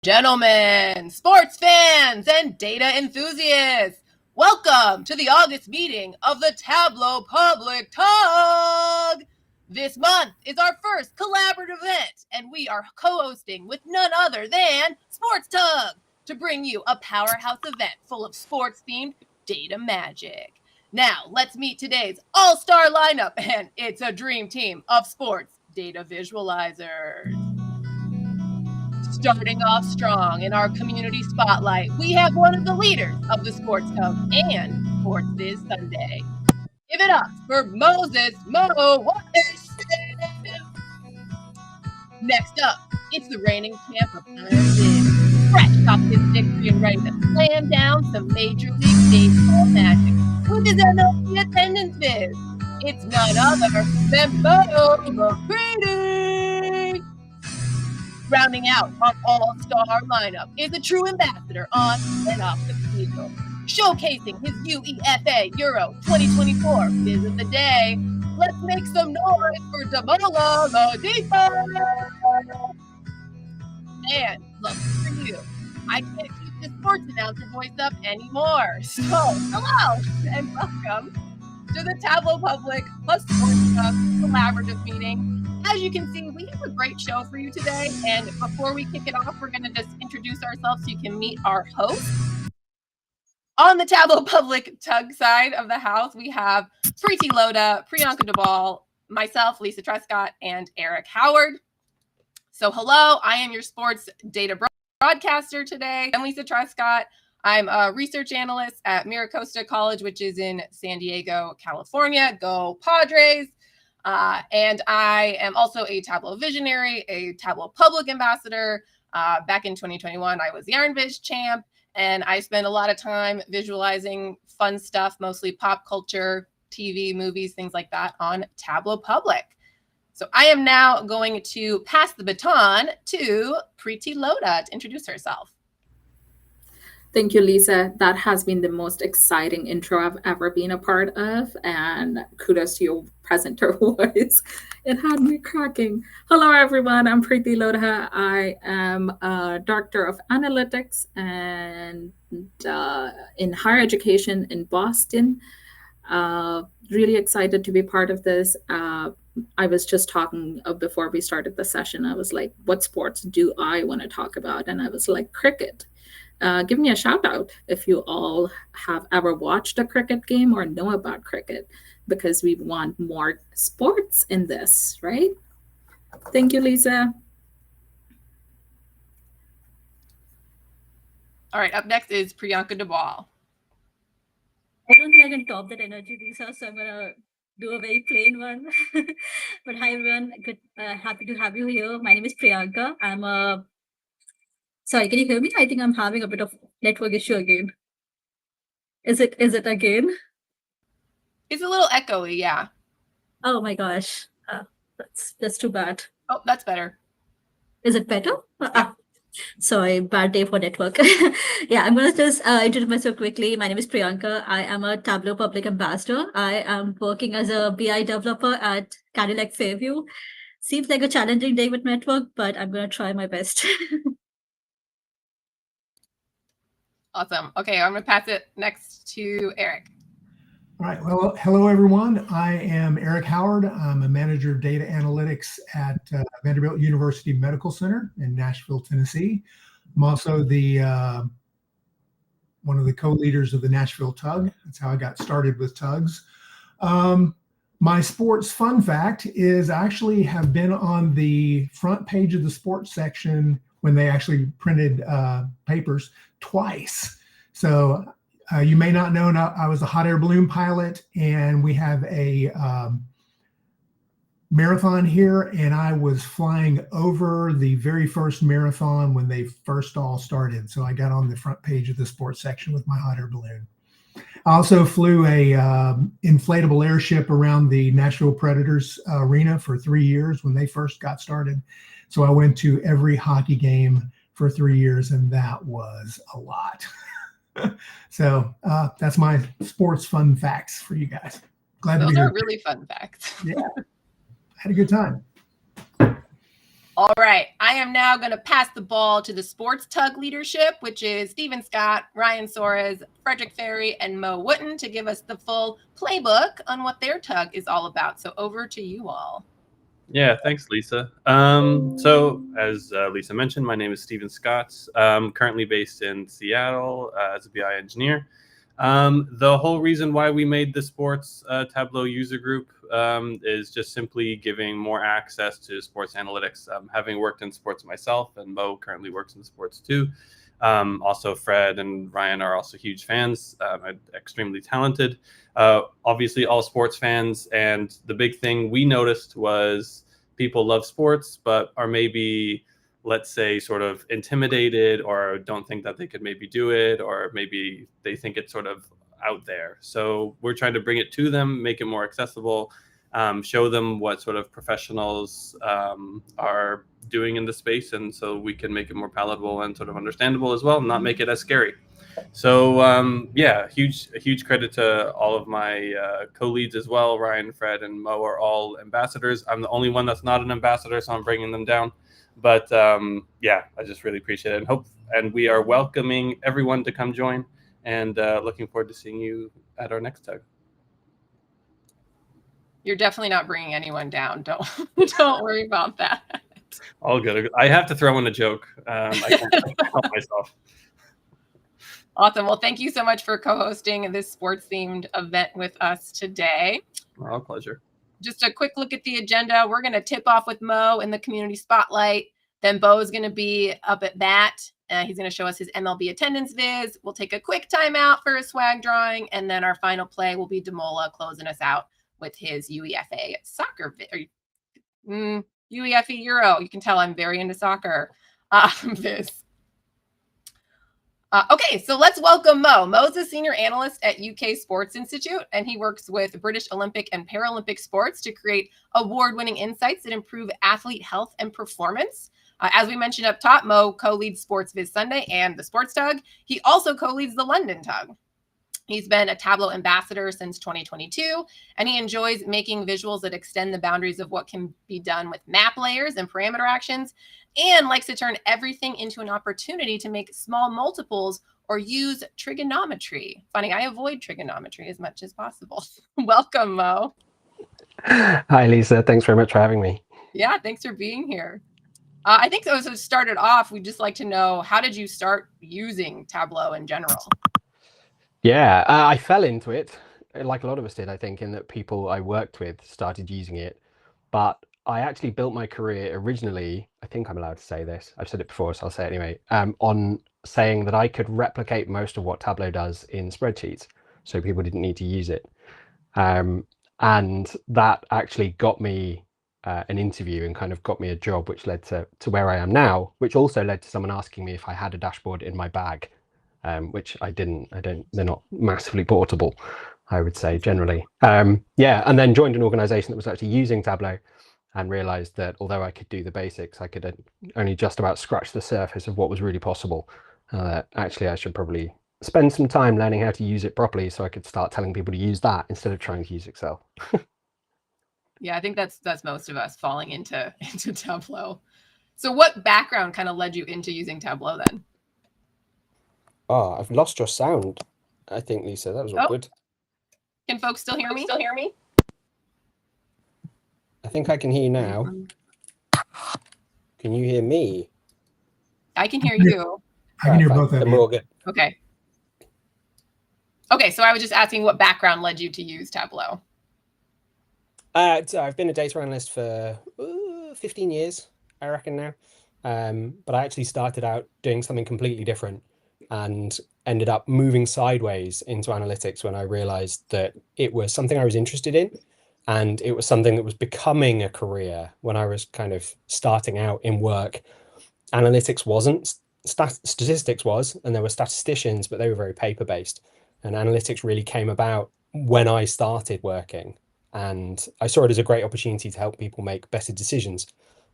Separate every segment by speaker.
Speaker 1: Gentlemen, sports fans, and data enthusiasts, welcome to the August meeting of the Tableau Public Tug. This month is our first collaborative event, and we are co-hosting with none other than Sports Tug to bring you a powerhouse event full of sports-themed data magic. Now, let's meet today's all-star lineup, and it's a dream team of sports data visualizers. Starting off strong in our community spotlight, we have one of the leaders of the Sports Tug and Sports Viz Sunday. Give it up for Moses Wooten. Next up, it's the reigning champ of Iron Viz, fresh off his victory and ready to slam down some Major League Baseball magic with his MLB attendance viz. It's none other than McCready. Rounding out our all-star lineup is a true ambassador on and off the field, showcasing his UEFA Euro 2024 Viz of the Day. Let's make some noise for Damola, Ladipo. And lucky for you, I can't keep the sports announcer voice up anymore. So, hello and welcome to the Tableau Public plus Sports Tug collaborative meeting. As you can see, we have a great show for you today. And before we kick it off, we're going to just introduce ourselves so you can meet our host. On the Tableau Public Tug side of the house, we have Preeti Loda, Priyanka Dubal, myself, Lisa Trescott, and Eric Howard. So hello, I am your sports data broadcaster today. I'm Lisa Trescott. I'm a research analyst at Miracosta College, which is in San Diego, California. Go Padres. And I am also a Tableau visionary, a Tableau Public ambassador. Back in 2021, I was the Iron Viz champ, and I spend a lot of time visualizing fun stuff, mostly pop culture, TV, movies, things like that on Tableau Public. So I am now going to pass the baton to Preeti Loda to introduce herself.
Speaker 2: Thank you, Lisa. That has been the most exciting intro I've ever been a part of, and kudos to your presenter voice. It had me cracking. Hello, everyone. I'm Preeti Loda. I am a Director of Analytics and in higher education in Boston. Really excited to be part of this. I was just talking before we started the session. I was like, what sports do I want to talk about? And I was like, cricket. Give me a shout out if you all have ever watched a cricket game or know about cricket, because we want more sports in this, right? Thank you, Lisa.
Speaker 1: All right, up next is Priyanka Dubal.
Speaker 3: I don't think I can top that energy, Lisa, so I'm going to do a very plain one. But hi, everyone. Good, happy to have you here. My name is Priyanka. I'm a Sorry, can you hear me? I think I'm having a bit of network issue again. Is it again?
Speaker 1: It's a little echoey, yeah.
Speaker 3: Oh my gosh. That's too bad.
Speaker 1: Oh, that's better.
Speaker 3: Is it better? Sorry, bad day for network. Yeah, I'm going to just introduce myself quickly. My name is Priyanka. I am a Tableau Public ambassador. I am working as a BI developer at Cadillac Fairview. Seems like a challenging day with network, but I'm going to try my best.
Speaker 1: Awesome. Okay, I'm going to pass it next to Eric.
Speaker 4: All right. Well, hello, everyone. I am Eric Howard. I'm a manager of data analytics at Vanderbilt University Medical Center in Nashville, Tennessee. I'm also the one of the co-leaders of the Nashville Tug. That's how I got started with tugs. My sports fun fact is I actually have been on the front page of the sports section when they actually printed papers twice. So you may not know, I was a hot air balloon pilot, and we have a marathon here, and I was flying over the very first marathon when they first all started. So I got on the front page of the sports section with my hot air balloon. I also flew a inflatable airship around the Nashville Predators arena for 3 years when they first got started. So I went to every hockey game for 3 years, and that was a lot. So that's my sports fun facts for you guys. Glad to be here.
Speaker 1: Those are really fun facts.
Speaker 4: Yeah, had a good time.
Speaker 1: All right, I am now going to pass the ball to the sports tug leadership, which is Stephen Scott, Ryan Soares, Frederick Ferry, and Mo Wooten, to give us the full playbook on what their tug is all about. So over to you all.
Speaker 5: Yeah, thanks, Lisa. So as Lisa mentioned, my name is Stephen Scott. I'm currently based in Seattle as a BI engineer. The whole reason why we made the sports Tableau user group is just simply giving more access to sports analytics. Having worked in sports myself, and Mo currently works in sports too. Also, Fred and Ryan are also huge fans, extremely talented. Obviously, all sports fans. And the big thing we noticed was people love sports, but are maybe, let's say, sort of intimidated or don't think that they could maybe do it, or maybe they think it's sort of out there. So we're trying to bring it to them, make it more accessible, show them what sort of professionals are doing in the space, and so we can make it more palatable and sort of understandable as well, and not make it as scary. So yeah, huge credit to all of my co-leads as well. Ryan, Fred, and Mo are all ambassadors. I'm the only one that's not an ambassador, so I'm bringing them down. But yeah, I just really appreciate it, and we are welcoming everyone to come join, and looking forward to seeing you at our next tug.
Speaker 1: You're definitely not bringing anyone down. Don't worry about that.
Speaker 5: All good. I have to throw in a joke. I can't help myself.
Speaker 1: Awesome. Well, thank you so much for co-hosting this sports-themed event with us today.
Speaker 5: Our pleasure.
Speaker 1: Just a quick look at the agenda. We're going to tip off with Mo in the community spotlight. Then Bo is going to be up at bat. He's going to show us his MLB attendance viz. We'll take a quick timeout for a swag drawing. And then our final play will be Damola closing us out with his UEFA soccer UEFA Euro. You can tell I'm very into soccer viz. Okay, so let's welcome Mo. Mo's a senior analyst at UK Sports Institute, and he works with British Olympic and Paralympic sports to create award-winning insights that improve athlete health and performance. As we mentioned up top, Mo co-leads Sports Viz Sunday and the Sports Tug. He also co-leads the London Tug. He's been a Tableau ambassador since 2022, and he enjoys making visuals that extend the boundaries of what can be done with map layers and parameter actions, and likes to turn everything into an opportunity to make small multiples or use trigonometry. Funny, I avoid trigonometry as much as possible. Welcome, Mo.
Speaker 6: Hi, Lisa. Thanks very much for having me.
Speaker 1: Yeah, thanks for being here. I think so started off, we'd just like to know, how did you start using Tableau in general?
Speaker 6: Yeah, I fell into it, like a lot of us did, I think, in that people I worked with started using it. But I actually built my career originally, I think I'm allowed to say this, I've said it before, so I'll say it anyway, on saying that I could replicate most of what Tableau does in spreadsheets, so people didn't need to use it. And that actually got me an interview and kind of got me a job, which led to where I am now, which also led to someone asking me if I had a dashboard in my bag. Which I didn't. They're not massively portable, I would say, generally. Yeah, and then joined an organization that was actually using Tableau and realized that although I could do the basics, I could only just about scratch the surface of what was really possible. Actually, I should probably spend some time learning how to use it properly so I could start telling people to use that instead of trying to use Excel.
Speaker 1: Yeah, I think that's most of us falling into Tableau. So what background kind of led you into using Tableau then?
Speaker 6: Oh, I've lost your sound, I think, Lisa. That was awkward.
Speaker 1: Can folks still hear me?
Speaker 6: I think I can hear you now. Can you hear me?
Speaker 1: I can hear you.
Speaker 4: I can hear both of
Speaker 6: Then
Speaker 4: you.
Speaker 6: we're all good.
Speaker 1: Okay. Okay, so I was just asking what background led you to use Tableau?
Speaker 6: So I've been a data analyst for 15 years, I reckon now. But I actually started out doing something completely different and ended up moving sideways into analytics when I realized that it was something I was interested in, and it was something that was becoming a career when I was kind of starting out in work. Analytics wasn't, statistics was, and there were statisticians, but they were very paper-based. And analytics really came about when I started working. And I saw it as a great opportunity to help people make better decisions,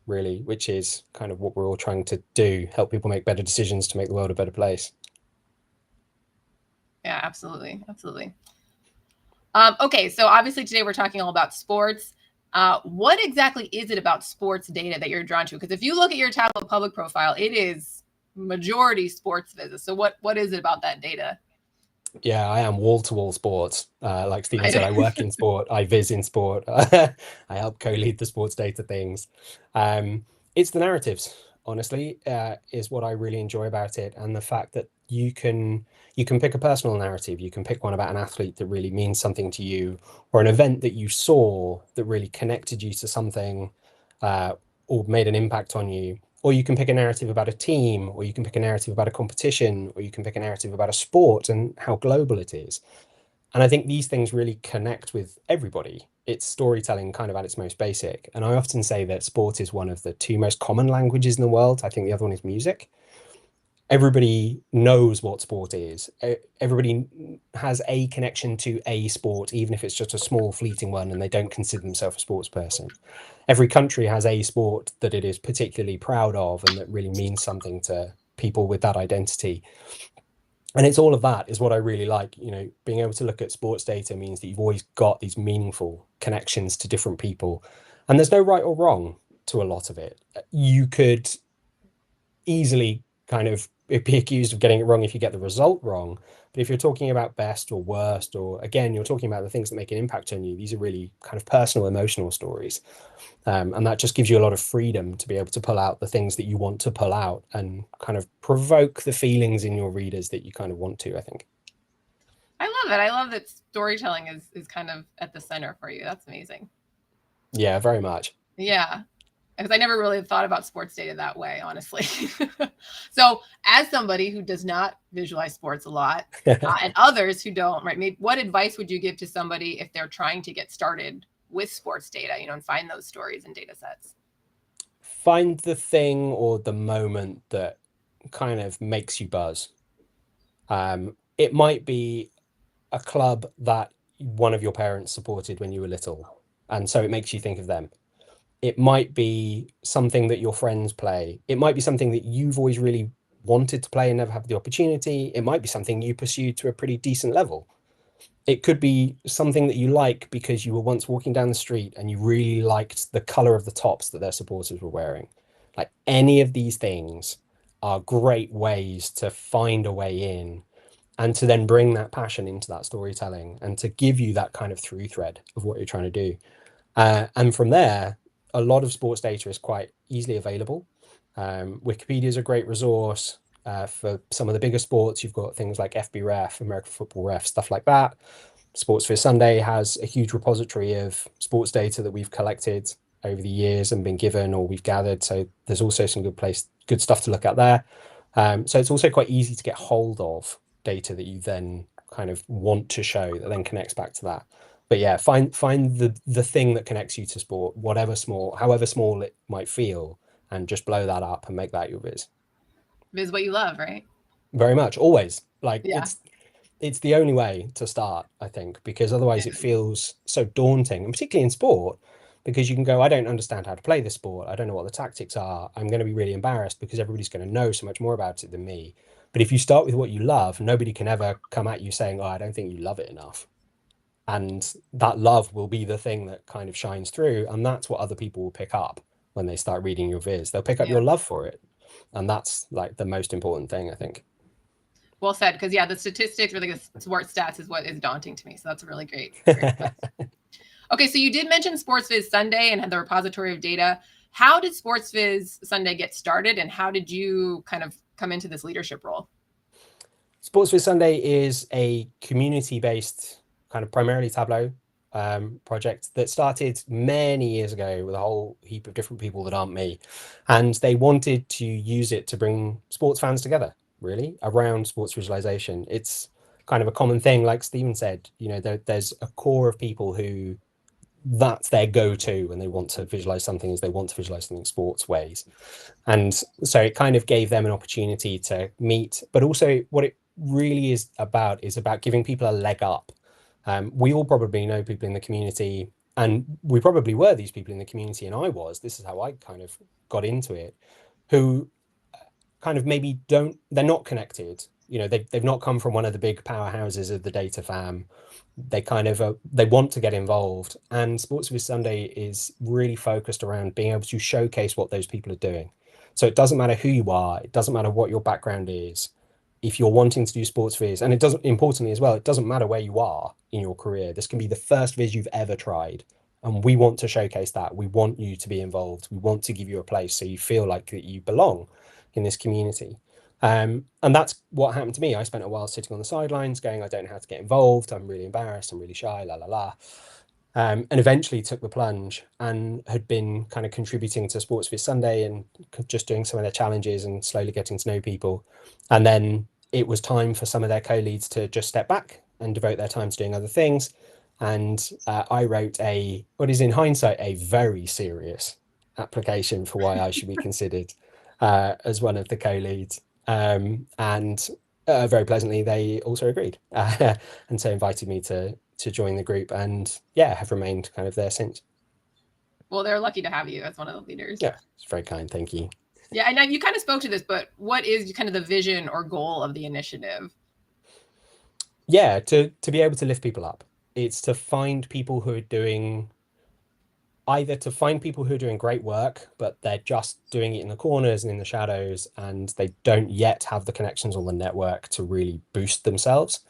Speaker 6: really, which is kind of what we're all trying to do, help people make better decisions to make the world a better place.
Speaker 1: Yeah, absolutely. Okay, so obviously today we're talking all about sports. What exactly is it about sports data that you're drawn to? Because if you look at your Tableau Public profile, it is majority sports visits. So what is it about that data?
Speaker 6: Yeah, I am wall-to-wall sports. Like Stephen said, I work in sport, I viz in sport. I help co-lead the sports data things. It's the narratives, honestly, is what I really enjoy about it. And the fact that you can pick a personal narrative. You can pick one about an athlete that really means something to you, or an event that you saw that really connected you to something, or made an impact on you. Or you can pick a narrative about a team, or you can pick a narrative about a competition, or you can pick a narrative about a sport and how global it is. And I think these things really connect with everybody. It's storytelling kind of at its most basic. And I often say that sport is one of the two most common languages in the world. I think the other one is music. Everybody knows what sport is. Everybody has a connection to a sport, even if it's just a small fleeting one and they don't consider themselves a sports person. Every country has a sport that it is particularly proud of and that really means something to people with that identity. And it's all of that is what I really like. Being able to look at sports data means that you've always got these meaningful connections to different people. And there's no right or wrong to a lot of it. You could easily kind of be accused of getting it wrong if you get the result wrong. But if you're talking about best or worst, or again, you're talking about the things that make an impact on you, these are really kind of personal, emotional stories. And that just gives you a lot of freedom to be able to pull out the things that you want to pull out and kind of provoke the feelings in your readers that you kind of want to, I think.
Speaker 1: I love it. I love that storytelling is kind of at the center for you. That's amazing.
Speaker 6: Yeah, very much.
Speaker 1: Yeah. Because I never really thought about sports data that way, honestly. So as somebody who does not visualize sports a lot, and others who don't, right? What advice would you give to somebody if they're trying to get started with sports data, and find those stories and data sets?
Speaker 6: Find the thing or the moment that kind of makes you buzz. It might be a club that one of your parents supported when you were little, and so it makes you think of them. It might be something that your friends play. It might be something that you've always really wanted to play and never had the opportunity. It might be something you pursued to a pretty decent level. It could be something that you like because you were once walking down the street and you really liked the color of the tops that their supporters were wearing. Like, any of these things are great ways to find a way in and to then bring that passion into that storytelling and to give you that kind of through thread of what you're trying to do. And from there, a lot of sports data is quite easily available. Wikipedia is a great resource. For some of the bigger sports, you've got things like FBref, American Football Ref, stuff like that. Sports Viz Sunday has a huge repository of sports data that we've collected over the years and been given or we've gathered. So there's also some good stuff to look at there. So it's also quite easy to get hold of data that you then kind of want to show that then connects back to that. But yeah, find the thing that connects you to sport, however small it might feel, and just blow that up and make that your viz.
Speaker 1: Viz what you love, right?
Speaker 6: Very much, always. Like,
Speaker 1: yeah.
Speaker 6: It's the only way to start, I think, because otherwise it feels so daunting, and particularly in sport, because you can go, I don't understand how to play this sport. I don't know what the tactics are. I'm going to be really embarrassed because everybody's going to know so much more about it than me. But if you start with what you love, nobody can ever come at you saying, I don't think you love it enough. And that love will be the thing that kind of shines through. And that's what other people will pick up when they start reading your viz. They'll pick up your love for it. And that's like the most important thing, I think.
Speaker 1: Well said. Because the statistics or the sports stats is what is daunting to me. So that's a really great Okay, so you did mention Sports Viz Sunday and had the repository of data. How did Sports Viz Sunday get started, and how did you kind of come into this leadership role?
Speaker 6: Sports Viz Sunday is a community-based kind of primarily Tableau project that started many years ago with a whole heap of different people that aren't me. And they wanted to use it to bring sports fans together, really, around sports visualization. It's kind of a common thing, like Stephen said, there's a core of people who that's their go-to when they want to visualize something, is they want to visualize something sports ways. And so it kind of gave them an opportunity to meet, but also what it really is about giving people a leg up. We all probably know people in the community, and we probably were these people in the community, and this is how I kind of got into it, who kind of maybe they're not connected You know, they've not come from one of the big powerhouses of the data fam. They kind of they want to get involved, and Sports Viz Sunday is really focused around being able to showcase what those people are doing. So it doesn't matter who you are, it doesn't matter what your background is. If you're wanting to do sports viz, and it doesn't, importantly as well, it doesn't matter where you are in your career. This can be the first viz you've ever tried, and we want to showcase that. We want you to be involved. We want to give you a place so you feel like that you belong in this community. And that's what happened to me. I spent a while sitting on the sidelines going, I don't know how to get involved. I'm really embarrassed. I'm really shy, la, la, la. And eventually took the plunge and had been kind of contributing to Sports Viz Sunday and just doing some of their challenges and slowly getting to know people. And then it was time for some of their co-leads to just step back and devote their time to doing other things. And I wrote what is in hindsight, a very serious application for why I should be considered as one of the co-leads. And very pleasantly, they also agreed and so invited me to join the group, and yeah, have remained kind of there since.
Speaker 1: Well, they're lucky to have you as one of the leaders.
Speaker 6: Yeah, it's very kind. Thank you.
Speaker 1: Yeah, and you kind of spoke to this, but what is kind of the vision or goal of the initiative?
Speaker 6: Yeah, to be able to lift people up. It's to find people who are doing great work, but they're just doing it in the corners and in the shadows, and they don't yet have the connections on the network to really boost themselves,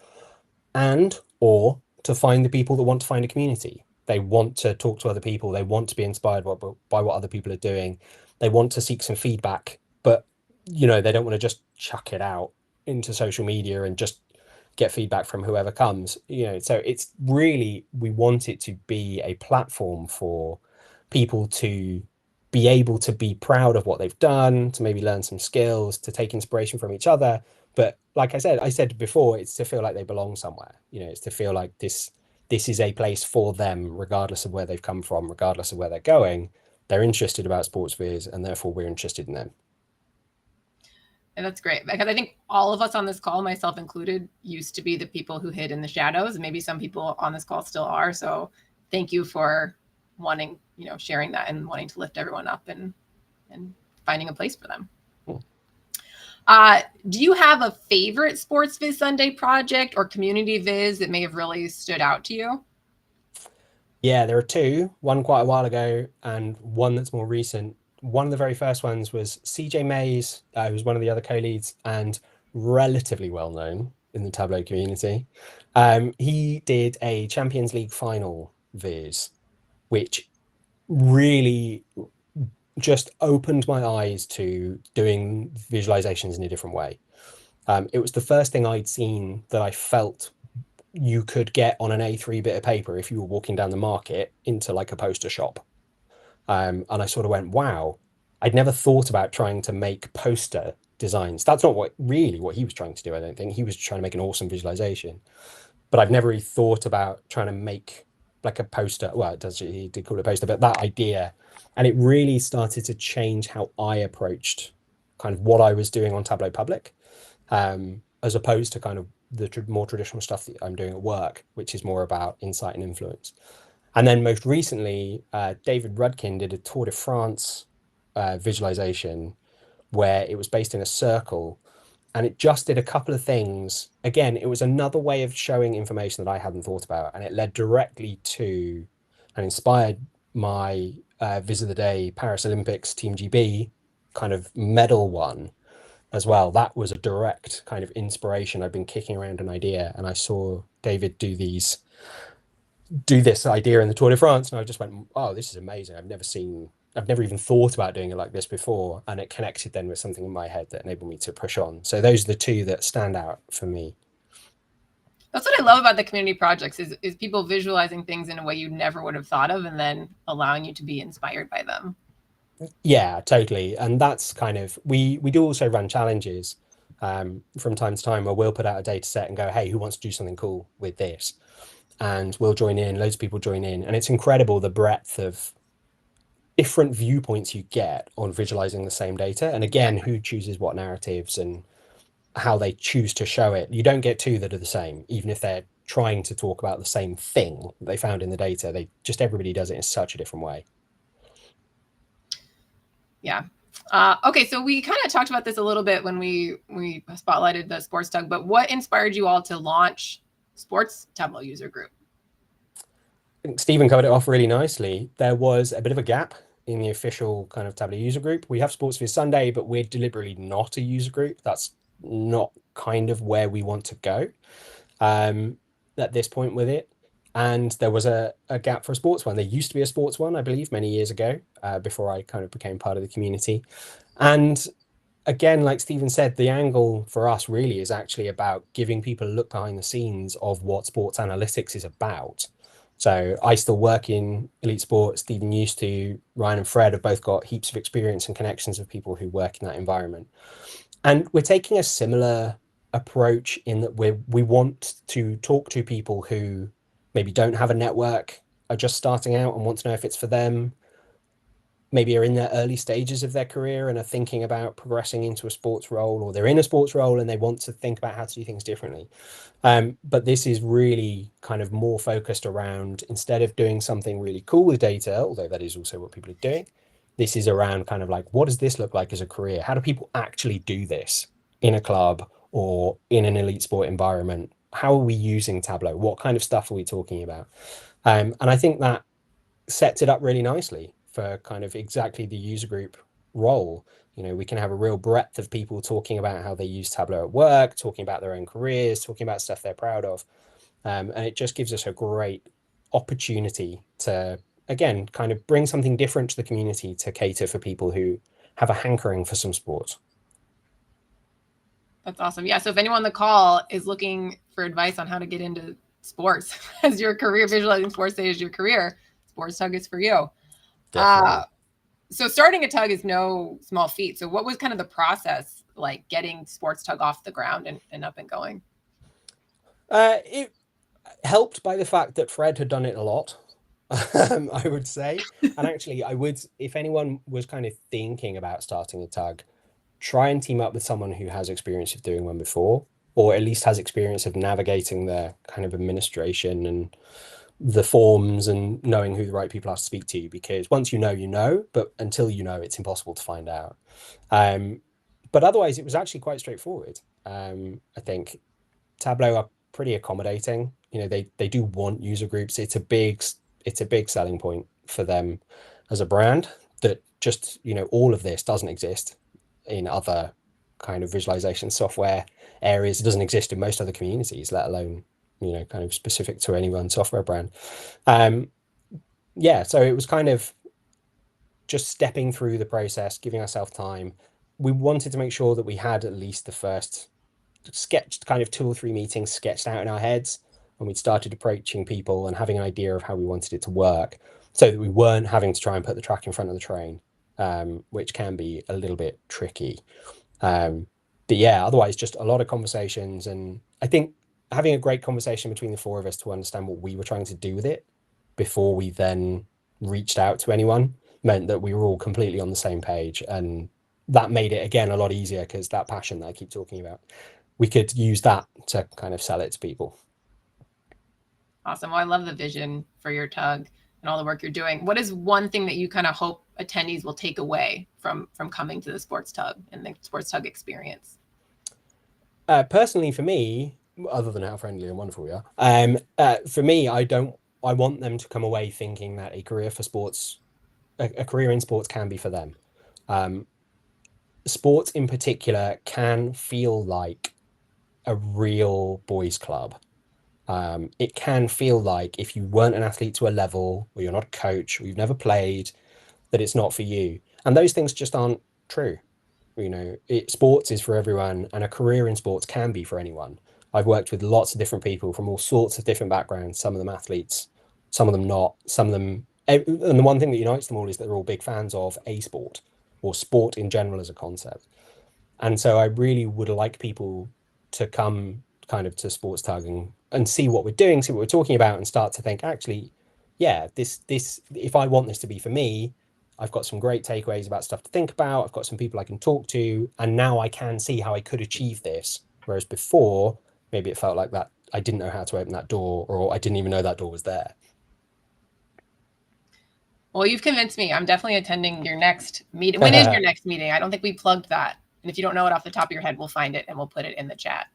Speaker 6: or to find the people that want to find a community. They want to talk to other people. They want to be inspired by what other people are doing. They want to seek some feedback, but you know, they don't want to just chuck it out into social media and just get feedback from whoever comes. You know, so it's really, we want it to be a platform for people to be able to be proud of what they've done, to maybe learn some skills, to take inspiration from each other. But like I said before, it's to feel like they belong somewhere. You know, it's to feel like this is a place for them, regardless of where they've come from, regardless of where they're going. They're interested about Sports Viz, and therefore we're interested in them.
Speaker 1: And that's great, because I think all of us on this call, myself included, used to be the people who hid in the shadows, and maybe some people on this call still are. So thank you for wanting, you know, sharing that and wanting to lift everyone up and finding a place for them.
Speaker 6: Cool.
Speaker 1: Do you have a favorite Sports Viz Sunday project or community viz that may have really stood out to you?
Speaker 6: Yeah, there are two, one quite a while ago and one that's more recent. One of the very first ones was CJ Mays, who's one of the other co-leads and relatively well known in the Tableau community. He did a Champions League final viz, which really just opened my eyes to doing visualizations in a different way. It was the first thing I'd seen that I felt you could get on an A3 bit of paper if you were walking down the market into like a poster shop. And I sort of went, wow, I'd never thought about trying to make poster designs. That's not what he was trying to do, I don't think. He was trying to make an awesome visualization. But I've never really thought about trying to make like a poster. Well, he did call it a poster, but that idea. And it really started to change how I approached kind of what I was doing on Tableau Public, as opposed to kind of the more traditional stuff that I'm doing at work, which is more about insight and influence. And then most recently, David Rudkin did a Tour de France visualization where it was based in a circle, and it just did a couple of things. Again, it was another way of showing information that I hadn't thought about, and it led directly to and inspired my Viz of the Day Paris Olympics Team GB kind of medal one as well. That was a direct kind of inspiration. I've been kicking around an idea, and I saw David do this idea in the Tour de France, and I just went, oh, this is amazing. I've never even thought about doing it like this before, and it connected then with something in my head that enabled me to push on. So those are the two that stand out for me.
Speaker 1: That's what I love about the community projects is people visualizing things in a way you never would have thought of, and then allowing you to be inspired by them.
Speaker 6: Yeah, totally. And that's kind of, we do also run challenges from time to time where we'll put out a data set and go, hey, who wants to do something cool with this? And we'll join in, loads of people join in. And it's incredible the breadth of different viewpoints you get on visualizing the same data. And again, who chooses what narratives and how they choose to show it. You don't get two that are the same, even if they're trying to talk about the same thing that they found in the data. Everybody does it in such a different way.
Speaker 1: Yeah. Okay, so we kind of talked about this a little bit when we spotlighted the Sports Tug, but what inspired you all to launch Sports Tableau User Group?
Speaker 6: I think Stephen covered it off really nicely. There was a bit of a gap in the official kind of Tableau user group. We have Sports Viz Sunday, but we're deliberately not a user group. That's not kind of where we want to go at this point with it. And there was a gap for a sports one. There used to be a sports one, I believe, many years ago, before I kind of became part of the community. And again, like Stephen said, the angle for us really is actually about giving people a look behind the scenes of what sports analytics is about. So I still work in elite sports. Stephen used to. Ryan and Fred have both got heaps of experience and connections of people who work in that environment. And we're taking a similar approach in that we want to talk to people who maybe don't have a network, are just starting out and want to know if it's for them, maybe are in their early stages of their career and are thinking about progressing into a sports role, or they're in a sports role and they want to think about how to do things differently. But this is really kind of more focused around, instead of doing something really cool with data, although that is also what people are doing, this is around kind of like, what does this look like as a career? How do people actually do this in a club or in an elite sport environment? How are we using Tableau? What kind of stuff are we talking about? And I think that sets it up really nicely for kind of exactly the user group role. You know, we can have a real breadth of people talking about how they use Tableau at work, talking about their own careers, talking about stuff they're proud of. And it just gives us a great opportunity to, again, kind of bring something different to the community to cater for people who have a hankering for some sports.
Speaker 1: That's awesome. Yeah. So if anyone on the call is looking for advice on how to get into sports as your career, visualizing sports day as your career, Sports Tug is for you. So starting a tug is no small feat. So what was kind of the process like getting Sports Tug off the ground and up and going?
Speaker 6: It helped by the fact that Fred had done it a lot, I would say. And actually, I would, if anyone was kind of thinking about starting a tug, try and team up with someone who has experience of doing one before, or at least has experience of navigating the kind of administration and the forms and knowing who the right people are to speak to, because once you know, but until you know, it's impossible to find out. But otherwise, it was actually quite straightforward. I think Tableau are pretty accommodating. You know, they do want user groups. It's a big selling point for them as a brand that just, you know, all of this doesn't exist in other kind of visualization software areas. It doesn't exist in most other communities, let alone, you know, kind of specific to any one software brand. Yeah, so it was kind of just stepping through the process, giving ourselves time. We wanted to make sure that we had at least the first sketched kind of 2 or 3 meetings sketched out in our heads, and we'd started approaching people and having an idea of how we wanted it to work, so that we weren't having to try and put the track in front of the train, which can be a little bit tricky. But yeah, otherwise just a lot of conversations, and I think having a great conversation between the 4 of us to understand what we were trying to do with it before we then reached out to anyone meant that we were all completely on the same page, and that made it again a lot easier, because that passion that I keep talking about, we could use that to kind of sell it to people.
Speaker 1: Awesome. Well, I love the vision for your tug and all the work you're doing. What is one thing that you kind of hope attendees will take away from coming to the Sports Tug and the Sports Tug experience?
Speaker 6: Personally, for me, other than how friendly and wonderful we are, for me, I want them to come away thinking that a career for sports, a career in sports can be for them. Sports in particular can feel like a real boys' club. It can feel like if you weren't an athlete to a level, or you're not a coach, or you've never played, that it's not for you. And those things just aren't true. You know, sports is for everyone, and a career in sports can be for anyone. I've worked with lots of different people from all sorts of different backgrounds, some of them athletes, some of them not, some of them, and the one thing that unites them all is that they're all big fans of a sport, or sport in general as a concept. And so I really would like people to come kind of to Sports Tug and see what we're doing, see what we're talking about, and start to think, actually, yeah, this if I want this to be for me, I've got some great takeaways about stuff to think about. I've got some people I can talk to, and now I can see how I could achieve this. Whereas before, maybe it felt like that I didn't know how to open that door, or I didn't even know that door was there.
Speaker 1: Well, you've convinced me. I'm definitely attending your next meeting. When is your next meeting? I don't think we plugged that. And if you don't know it off the top of your head, we'll find it and we'll put it in the chat.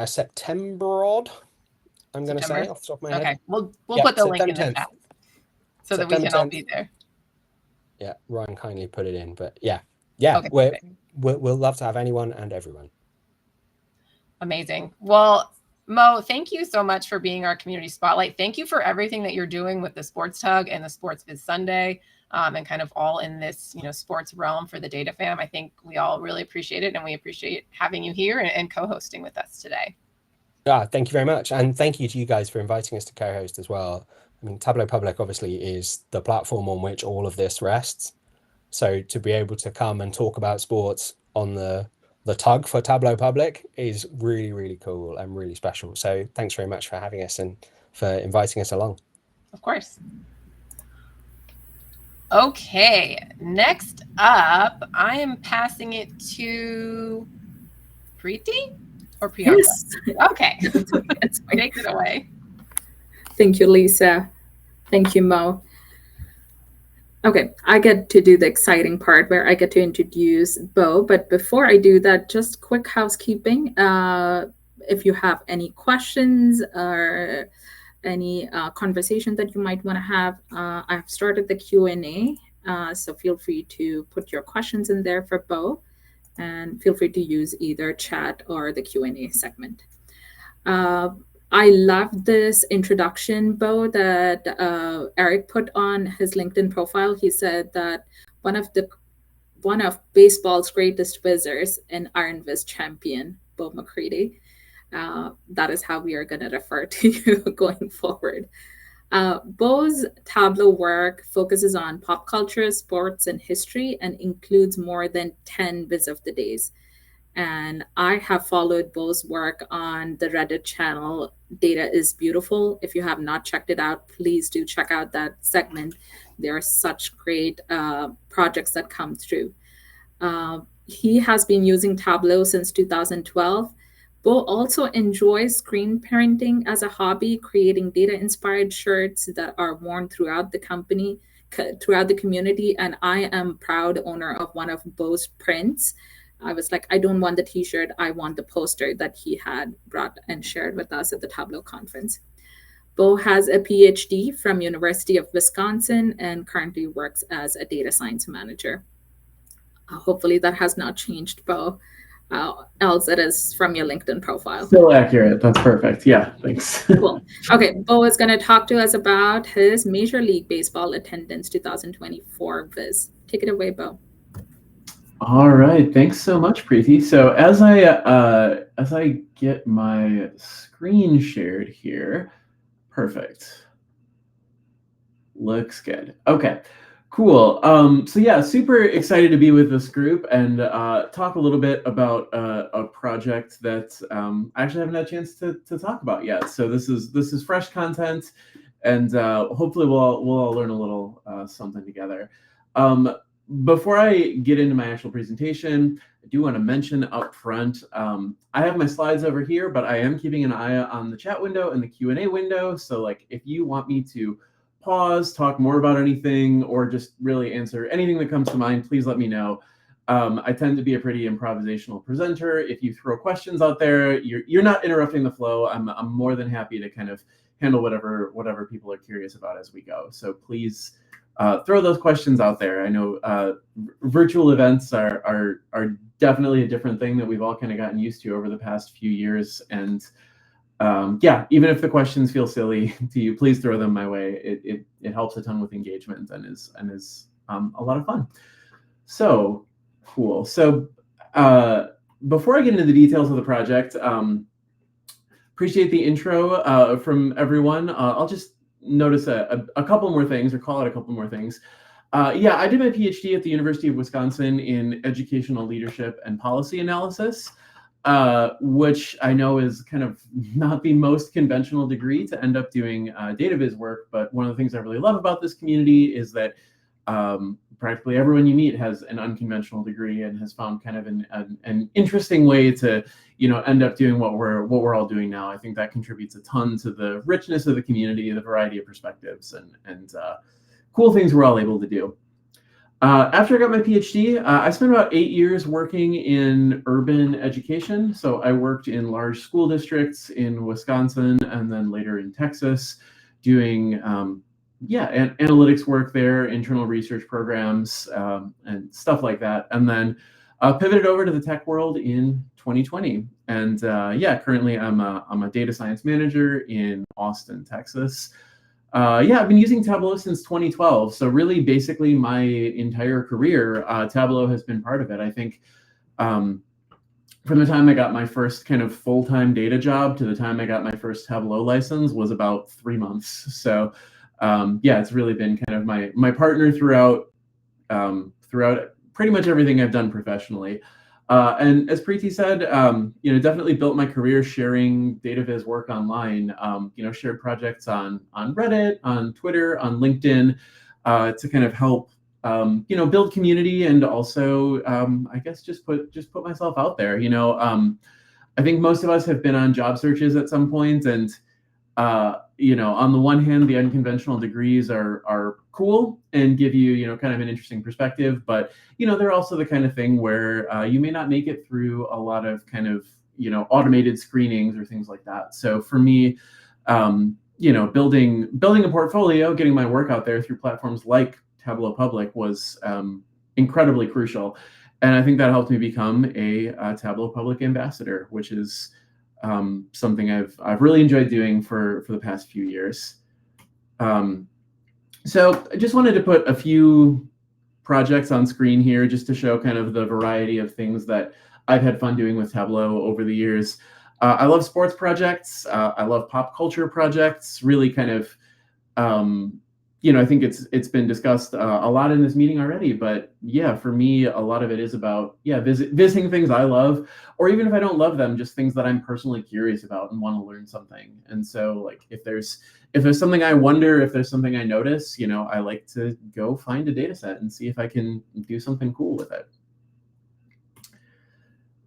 Speaker 6: September odd, I'm going to say off the top of my head.
Speaker 1: Okay, we'll put the link in the
Speaker 6: 10th.
Speaker 1: chat so that we can all be there.
Speaker 6: Yeah, Ryan kindly put it in, but yeah,
Speaker 1: Okay,
Speaker 6: we'll love to have anyone and everyone.
Speaker 1: Amazing. Well, Mo, thank you so much for being our community spotlight. Thank you for everything that you're doing with the Sports Tug and the Sports Viz Sunday, and kind of all in this, sports realm for the Data Fam. I think we all really appreciate it, and we appreciate having you here and co-hosting with us today.
Speaker 6: Thank you very much, and thank you to you guys for inviting us to co-host as well. I mean, Tableau Public obviously is the platform on which all of this rests. So to be able to come and talk about sports on the tug for Tableau Public is really, really cool and really special. So thanks very much for having us and for inviting us along.
Speaker 1: Of course. Okay, next up, I am passing it to Preeti or Priyanka?
Speaker 2: Yes.
Speaker 1: Okay, take it away.
Speaker 2: Thank you, Lisa. Thank you, Mo. Okay, I get to do the exciting part where I get to introduce Bo. But before I do that, just quick housekeeping. If you have any questions or any conversation that you might want to have, I've started the Q&A. So feel free to put your questions in there for Bo. And feel free to use either chat or the Q&A segment. I love this introduction, Bo, that Eric put on his LinkedIn profile. He said that one of baseball's greatest whizzers, an Iron Viz champion, Bo McCready. That is how we are going to refer to you going forward. Bo's Tableau work focuses on pop culture, sports, and history, and includes more than 10 Viz of the Days. And I have followed Bo's work on the Reddit channel, Data is Beautiful. If you have not checked it out, please do check out that segment. There are such great projects that come through. He has been using Tableau since 2012. Bo also enjoys screen printing as a hobby, creating data-inspired shirts that are worn throughout the company, throughout the community. And I am proud owner of one of Bo's prints. I was like, I don't want the t-shirt, I want the poster that he had brought and shared with us at the Tableau conference. Bo has a PhD from University of Wisconsin and currently works as a data science manager. Hopefully that has not changed, Bo, else it is from your LinkedIn profile.
Speaker 7: Still accurate, that's perfect. Yeah, thanks.
Speaker 2: Cool. Okay, Bo is gonna talk to us about his Major League Baseball attendance 2024 Viz. Take it away, Bo.
Speaker 7: All right, thanks so much, Preeti. So as I get my screen shared here, perfect. Looks good. Okay, cool. So yeah, super excited to be with this group and talk a little bit about a project that I actually haven't had a chance to talk about yet. So this is fresh content, and hopefully we'll all learn a little something together. Before I get into my actual presentation, I do want to mention up front, I have my slides over here, but I am keeping an eye on the chat window and the Q&A window. So like, if you want me to pause, talk more about anything, or just really answer anything that comes to mind, please let me know. I tend to be a pretty improvisational presenter. If you throw questions out there, you're not interrupting the flow. I'm more than happy to kind of handle whatever people are curious about as we go. So please throw those questions out there. I know virtual events are definitely a different thing that we've all kind of gotten used to over the past few years. And yeah, even if the questions feel silly to you, please throw them my way. It helps a ton with engagement and is a lot of fun. So cool. So before I get into the details of the project, appreciate the intro from everyone. I'll just notice a couple more things, or call out a couple more things. Yeah, I did my PhD at the University of Wisconsin in educational leadership and policy analysis, which I know is kind of not the most conventional degree to end up doing data viz work. But one of the things I really love about this community is that practically everyone you meet has an unconventional degree and has found kind of an interesting way to, end up doing what we're all doing now. I think that contributes a ton to the richness of the community, the variety of perspectives, and cool things we're all able to do. After I got my PhD, I spent about 8 years working in urban education. So I worked in large school districts in Wisconsin and then later in Texas, doing analytics work there, internal research programs, and stuff like that. And then pivoted over to the tech world in 2020. And currently I'm a data science manager in Austin, Texas. I've been using Tableau since 2012. So really, basically, my entire career, Tableau has been part of it. I think from the time I got my first kind of full-time data job to the time I got my first Tableau license was about 3 months. So it's really been kind of my partner throughout pretty much everything I've done professionally. And as Preeti said, definitely built my career sharing data viz work online. Shared projects on Reddit, on Twitter, on LinkedIn, to kind of help build community and also I guess just put myself out there. I think most of us have been on job searches at some point, and on the one hand, the unconventional degrees are cool and give you, kind of an interesting perspective, but, they're also the kind of thing where you may not make it through a lot of kind of, automated screenings or things like that. So for me, building a portfolio, getting my work out there through platforms like Tableau Public was incredibly crucial. And I think that helped me become a Tableau Public ambassador, which is something I've really enjoyed doing for the past few years. So I just wanted to put a few projects on screen here just to show kind of the variety of things that I've had fun doing with Tableau over the years. I love sports projects. I love pop culture projects. Really kind of, I think it's been discussed a lot in this meeting already, but for me, a lot of it is about, visiting things I love, or even if I don't love them, just things that I'm personally curious about and want to learn something. And so like, if there's something I wonder, if there's something I notice, I like to go find a data set and see if I can do something cool with it.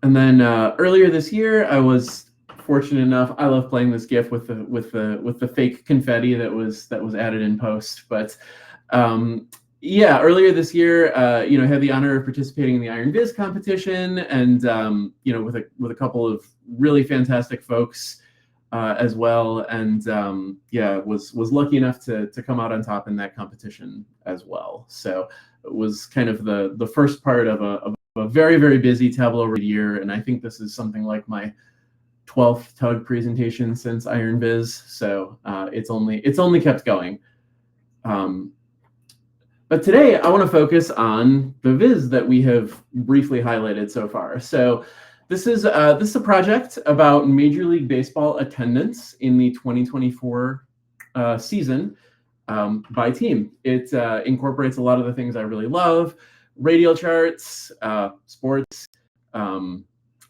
Speaker 7: And then earlier this year, I was fortunate enough. I love playing this GIF with the fake confetti that was added in post. But earlier this year, I had the honor of participating in the Iron Viz competition, and with a couple of really fantastic folks as well, and was lucky enough to come out on top in that competition as well. So it was kind of the first part of a very, very busy Tableau year, and I think this is something like my 12th TUG presentation since Iron Viz, so it's only kept going. But today I want to focus on the viz that we have briefly highlighted so far. So this is a project about Major League Baseball attendance in the 2024 season by team. It incorporates a lot of the things I really love: radial charts, sports,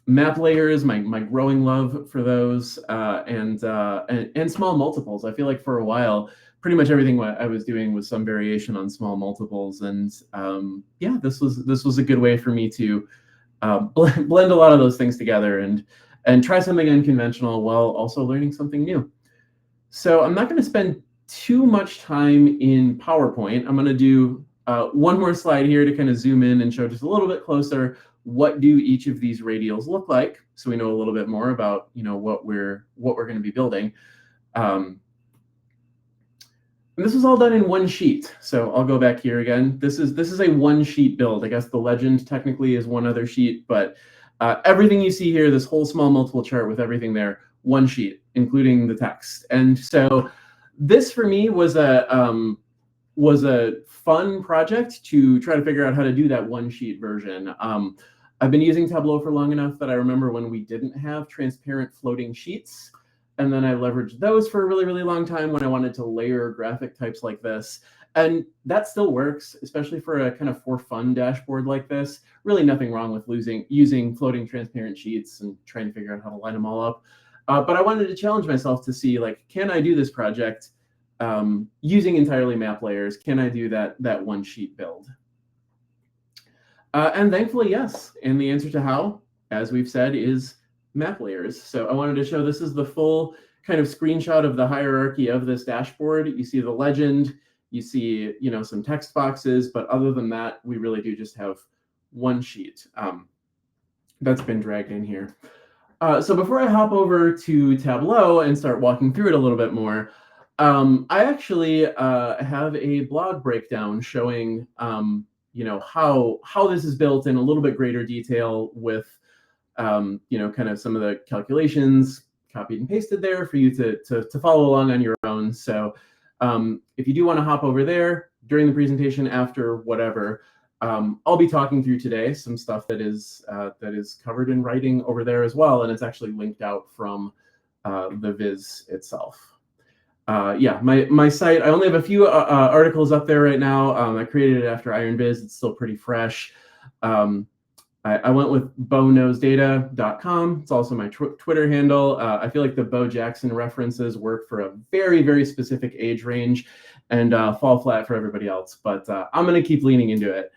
Speaker 7: map layers, my growing love for those, and small multiples. I feel like for a while, pretty much everything I was doing was some variation on small multiples, and this was a good way for me to blend a lot of those things together and try something unconventional while also learning something new. So I'm not going to spend too much time in PowerPoint. I'm going to do one more slide here to kind of zoom in and show just a little bit closer what do each of these radials look like, so we know a little bit more about what we're going to be building. And this was all done in one sheet. So I'll go back here again. This is a one sheet build. I guess the legend technically is one other sheet, but everything you see here, this whole small multiple chart with everything there, one sheet, including the text. And so this for me was a fun project to try to figure out how to do that one sheet version. I've been using Tableau for long enough that I remember when we didn't have transparent floating sheets. And then I leveraged those for a really, really long time when I wanted to layer graphic types like this. And that still works, especially for a kind of for fun dashboard like this. Really nothing wrong with using floating transparent sheets and trying to figure out how to line them all up. But I wanted to challenge myself to see, like, can I do this project using entirely map layers? Can I do that one sheet build? And thankfully, yes. And the answer to how, as we've said, is map layers. So I wanted to show this is the full kind of screenshot of the hierarchy of this dashboard. You see the legend, You see, some text boxes, but other than that, we really do just have one sheet that's been dragged in here. So before I hop over to Tableau and start walking through it a little bit more, I actually have a blog breakdown showing, how this is built in a little bit greater detail with, kind of some of the calculations copied and pasted there for you to follow along on your own. So if you do want to hop over there during the presentation, after, whatever, I'll be talking through today some stuff that is covered in writing over there as well, and it's actually linked out from the Viz itself. My site, I only have a few articles up there right now. I created it after Iron Viz. It's still pretty fresh. I went with bowknowsdata.com. It's also my Twitter handle. I feel like the Bo Jackson references work for a very, very specific age range and fall flat for everybody else. But I'm going to keep leaning into it.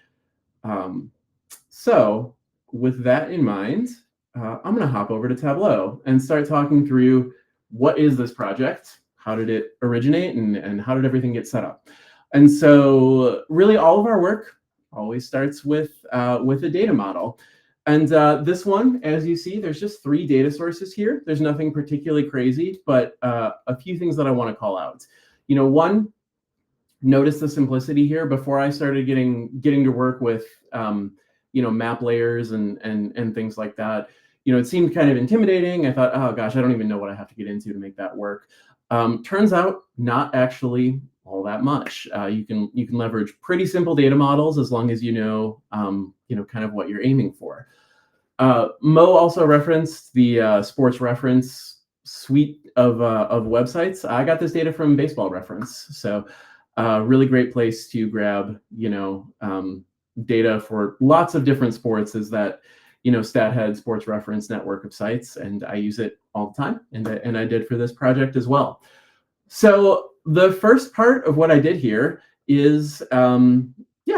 Speaker 7: So with that in mind, I'm going to hop over to Tableau and start talking through what is this project, how did it originate, and how did everything get set up. And so really all of our work always starts with a data model. And this one, as you see, there's just 3 data sources here. There's nothing particularly crazy, but a few things that I want to call out. One, notice the simplicity here. Before I started getting to work with map layers and things like that, it seemed kind of intimidating. I thought, oh gosh, I don't even know what I have to get into to make that work. Turns out not actually all that much. You can leverage pretty simple data models as long as you know kind of what you're aiming for. Mo also referenced the sports reference suite of websites. I got this data from Baseball Reference, so really great place to grab data for lots of different sports. Is that StatHead Sports Reference network of sites, and I use it all the time, and I did for this project as well. So the first part of what I did here is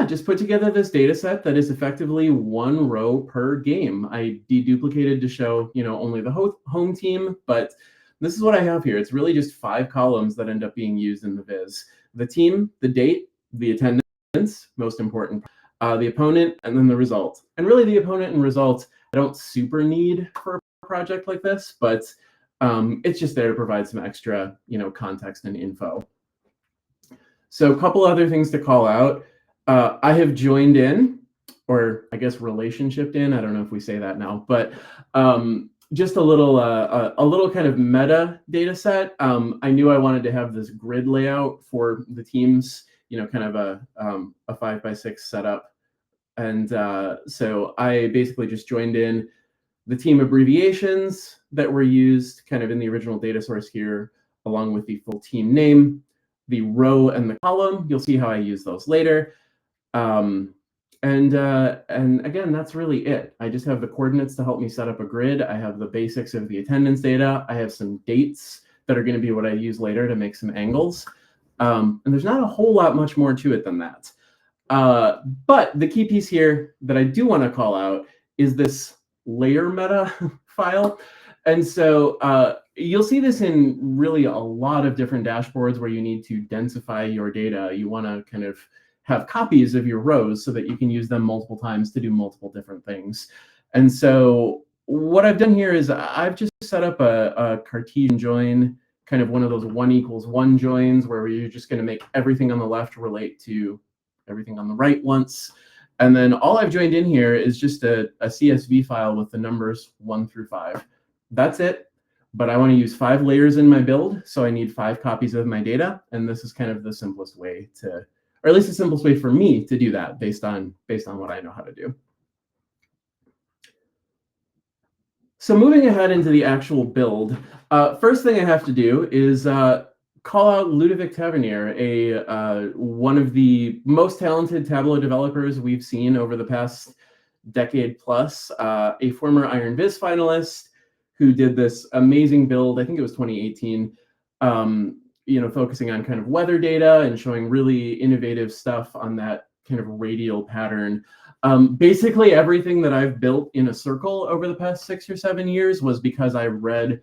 Speaker 7: just put together this data set that is effectively 1 row per game. I deduplicated to show only the home team, but this is what I have here. It's really just 5 columns that end up being used in the Viz: the team, the date, the attendance, most important, the opponent, and then the result. And really the opponent and result I don't super need for a project like this, but it's just there to provide some extra context and info. So a couple other things to call out. I have joined in, or I guess relationshiped in, I don't know if we say that now, but just a little kind of meta data set. I knew I wanted to have this grid layout for the teams, kind of a 5x6 setup. And so I basically just joined in the team abbreviations that were used kind of in the original data source here, along with the full team name, the row and the column. You'll see how I use those later. And again, that's really it. I just have the coordinates to help me set up a grid. I have the basics of the attendance data. I have some dates that are going to be what I use later to make some angles. And there's not a whole lot much more to it than that. But the key piece here that I do want to call out is this layer meta file. And so you'll see this in really a lot of different dashboards where you need to densify your data. You want to kind of have copies of your rows so that you can use them multiple times to do multiple different things. And so what I've done here is I've just set up a Cartesian join, kind of one of those 1=1 joins where you're just going to make everything on the left relate to everything on the right once. And then all I've joined in here is just a CSV file with the numbers 1 through 5. That's it. But I want to use 5 layers in my build, so I need 5 copies of my data. And this is kind of the simplest way to, or at least the simplest way for me to do that based on what I know how to do. So moving ahead into the actual build, first thing I have to do is call out Ludovic Tavernier, one of the most talented Tableau developers we've seen over the past decade plus, a former Iron Viz finalist who did this amazing build. I think it was 2018, focusing on kind of weather data and showing really innovative stuff on that kind of radial pattern. Basically everything that I've built in a circle over the past 6 or 7 years was because I read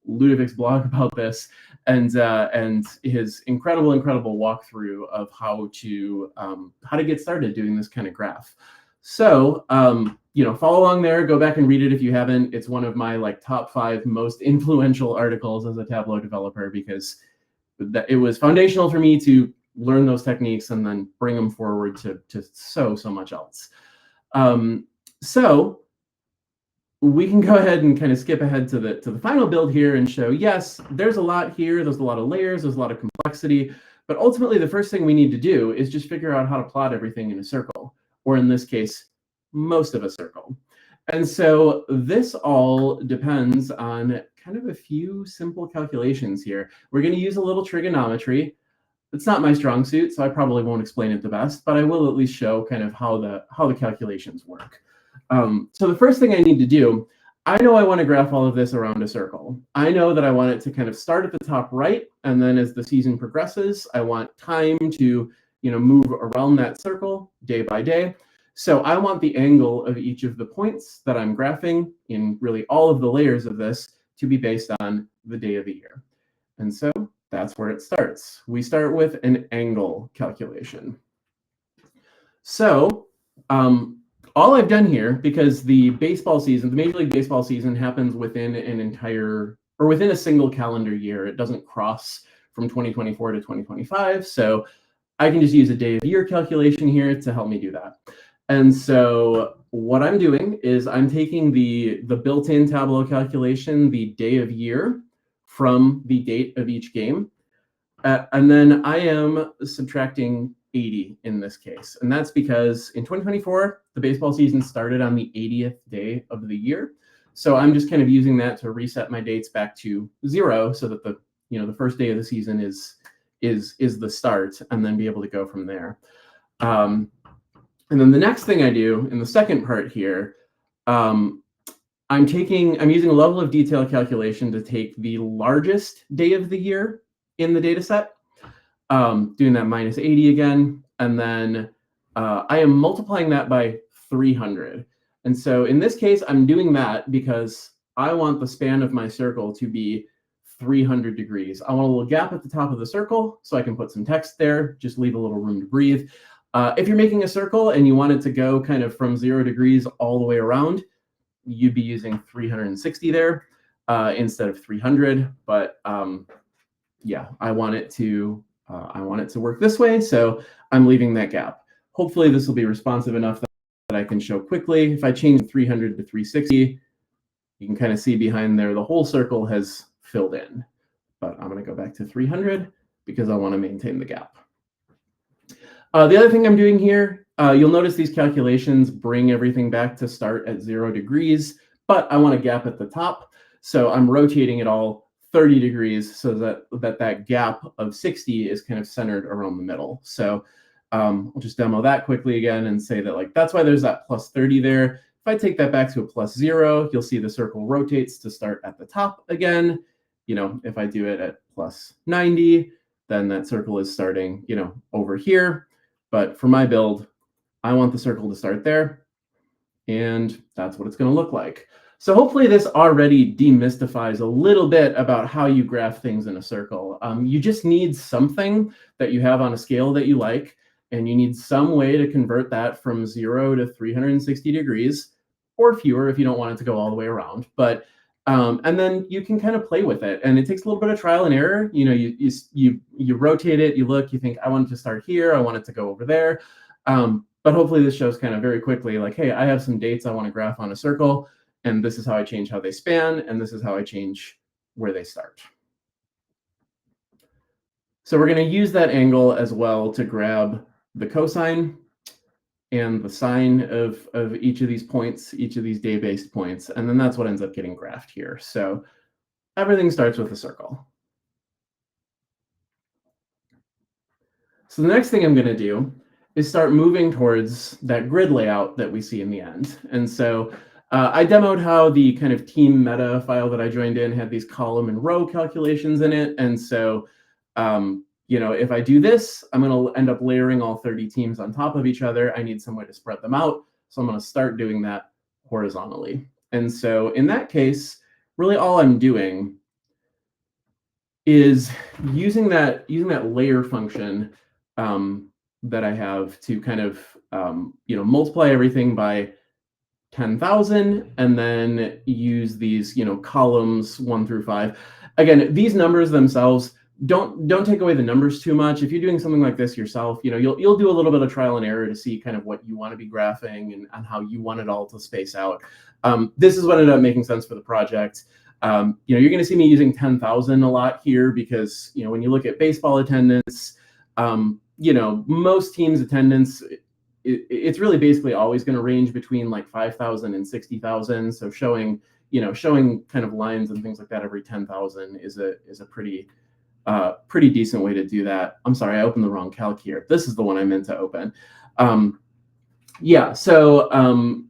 Speaker 7: Ludovic's blog about this, and his incredible walkthrough of how to get started doing this kind of graph. So follow along there. Go back and read it if you haven't. It's one of my top 5 most influential articles as a Tableau developer, because it was foundational for me to learn those techniques and then bring them forward to so much else. So we can go ahead and kind of skip ahead to the final build here and show, yes, there's a lot here. There's a lot of layers. There's a lot of complexity. But ultimately, the first thing we need to do is just figure out how to plot everything in a circle, or in this case, most of a circle. And so this all depends on kind of a few simple calculations here. We're going to use a little trigonometry. It's not my strong suit, so I probably won't explain it the best, but I will at least show kind of how the calculations work. So the first thing I need to do, I know I want to graph all of this around a circle. I know that I want it to kind of start at the top right, and then as the season progresses, I want time to move around that circle day by day. So I want the angle of each of the points that I'm graphing in really all of the layers of this to be based on the day of the year. And so that's where it starts. We start with an angle calculation. So all I've done here, because the baseball season, the Major League Baseball season, happens within within a single calendar year. It doesn't cross from 2024 to 2025. So I can just use a day of year calculation here to help me do that. And so what I'm doing is I'm taking the built-in Tableau calculation, the day of year, from the date of each game. And then I am subtracting 80 in this case. And that's because in 2024, the baseball season started on the 80th day of the year. So I'm just kind of using that to reset my dates back to 0, so that the first day of the season is the start, and then be able to go from there. And then the next thing I do in the second part here, I'm using a level of detail calculation to take the largest day of the year in the data set, doing that minus 80 again, and then I am multiplying that by 300. And so in this case, I'm doing that because I want the span of my circle to be 300 degrees. I want a little gap at the top of the circle so I can put some text there, just leave a little room to breathe. If you're making a circle and you want it to go kind of from 0 degrees all the way around, you'd be using 360 there instead of 300. But yeah, I want it to work this way, so I'm leaving that gap. Hopefully this will be responsive enough that I can show quickly. If I change 300 to 360, you can kind of see behind there the whole circle has filled in. But I'm going to go back to 300 because I want to maintain the gap. The other thing I'm doing here, you'll notice these calculations bring everything back to start at 0 degrees, but I want a gap at the top. So I'm rotating it all 30 degrees so that gap of 60 is kind of centered around the middle. So I'll just demo that quickly again and say that that's why there's that plus 30 there. If I take that back to a plus 0, you'll see the circle rotates to start at the top again. If I do it at plus 90, then that circle is starting, over here. But for my build, I want the circle to start there, and that's what it's going to look like. So hopefully this already demystifies a little bit about how you graph things in a circle. You just need something that you have on a scale that you like, and you need some way to convert that from 0 to 360 degrees, or fewer if you don't want it to go all the way around. But and then you can kind of play with it, and it takes a little bit of trial and error. You rotate it, you look, you think, I want it to start here, I want it to go over there. But hopefully this shows kind of very quickly, hey, I have some dates I want to graph on a circle, and this is how I change how they span, and this is how I change where they start. So we're going to use that angle as well to grab the cosine and the sine of each of these points, each of these day-based points, and then that's what ends up getting graphed here. So everything starts with a circle. So the next thing I'm going to do is start moving towards that grid layout that we see in the end. And so I demoed how the kind of team meta file that I joined in had these column and row calculations in it. And so if I do this, I'm going to end up layering all 30 teams on top of each other. I need some way to spread them out. So I'm going to start doing that horizontally. And so in that case, really all I'm doing is using that layer function that I have to kind of multiply everything by 10,000 and then use these columns 1 through 5. Again, these numbers themselves don't take away the numbers too much. If you're doing something like this yourself, you'll do a little bit of trial and error to see kind of what you want to be graphing and how you want it all to space out. This is what ended up making sense for the project. You're going to see me using 10,000 a lot here because when you look at baseball attendance, most teams' attendance, it's really basically always going to range between like 5,000 and 60,000. So showing kind of lines and things like that every 10,000 is a pretty decent way to do that. I'm sorry, I opened the wrong calc here. This is the one I meant to open. So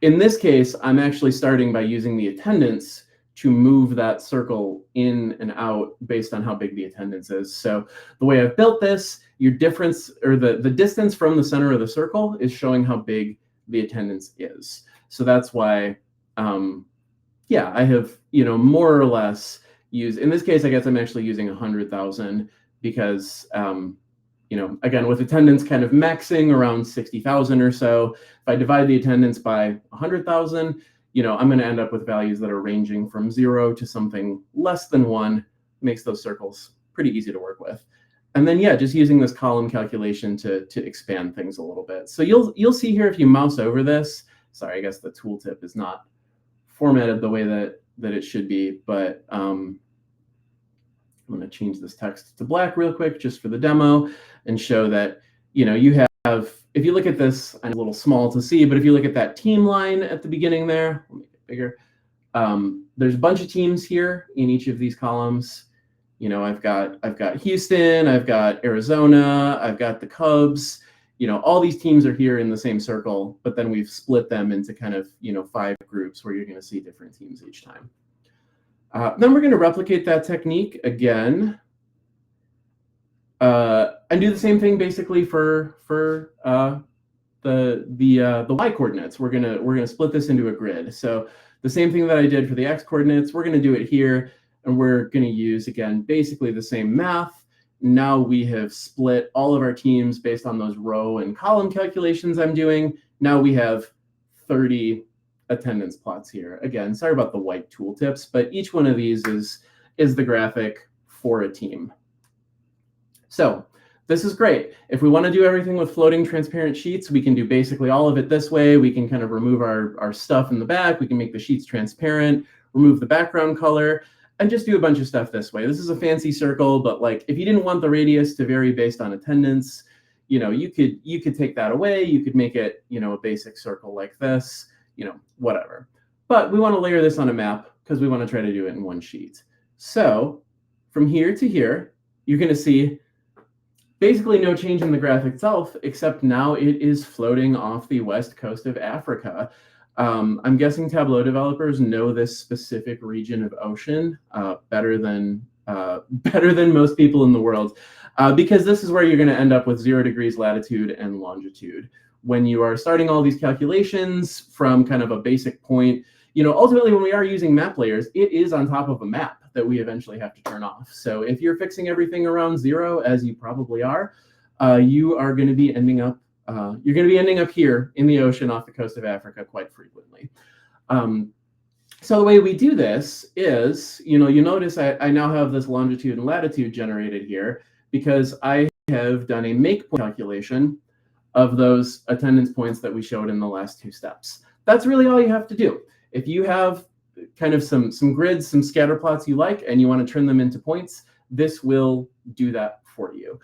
Speaker 7: in this case, I'm actually starting by using the attendance to move that circle in and out based on how big the attendance is. So the way I've built this, your difference or the distance from the center of the circle is showing how big the attendance is. So that's why, I have, more or less used, in this case, I guess I'm actually using 100,000 because, again, with attendance kind of maxing around 60,000 or so, if I divide the attendance by 100,000, I'm going to end up with values that are ranging from 0 to something less than 1. Makes those circles pretty easy to work with. And then, just using this column calculation to expand things a little bit. So you'll see here if you mouse over this, sorry, I guess the tooltip is not formatted the way that it should be, but I'm going to change this text to black real quick just for the demo and show that, you have, if you look at this, I'm a little small to see, but if you look at that team line at the beginning there, let me make it bigger. There's a bunch of teams here in each of these columns. I've got Houston, I've got Arizona, I've got the Cubs. All these teams are here in the same circle, but then we've split them into kind of 5 groups where you're going to see different teams each time. Then we're going to replicate that technique again. And do the same thing basically for the y coordinates. We're gonna split this into a grid. So the same thing that I did for the x coordinates, we're gonna do it here, and we're gonna use again basically the same math. Now we have split all of our teams based on those row and column calculations I'm doing. Now we have 30 attendance plots here. Again, sorry about the white tooltips, but each one of these is the graphic for a team. So this is great. If we want to do everything with floating transparent sheets, we can do basically all of it this way. We can kind of remove our stuff in the back. We can make the sheets transparent, remove the background color, and just do a bunch of stuff this way. This is a fancy circle, but like if you didn't want the radius to vary based on attendance, you could take that away. You could make it, a basic circle like this, whatever. But we want to layer this on a map because we want to try to do it in one sheet. So from here to here, you're going to see basically no change in the graph itself, except now it is floating off the west coast of Africa. I'm guessing Tableau developers know this specific region of ocean better than most people in the world, because this is where you're going to end up with 0 degrees latitude and longitude. When you are starting all these calculations from kind of a basic point, ultimately when we are using map layers, it is on top of a map that we eventually have to turn off. So if you're fixing everything around 0, as you probably are, you are going to be ending up here in the ocean off the coast of Africa quite frequently. So the way we do this is, you notice I now have this longitude and latitude generated here because I have done a make point calculation of those attendance points that we showed in the last 2 steps. That's really all you have to do. If you have kind of some grids, some scatter plots you like, and you want to turn them into points, this will do that for you.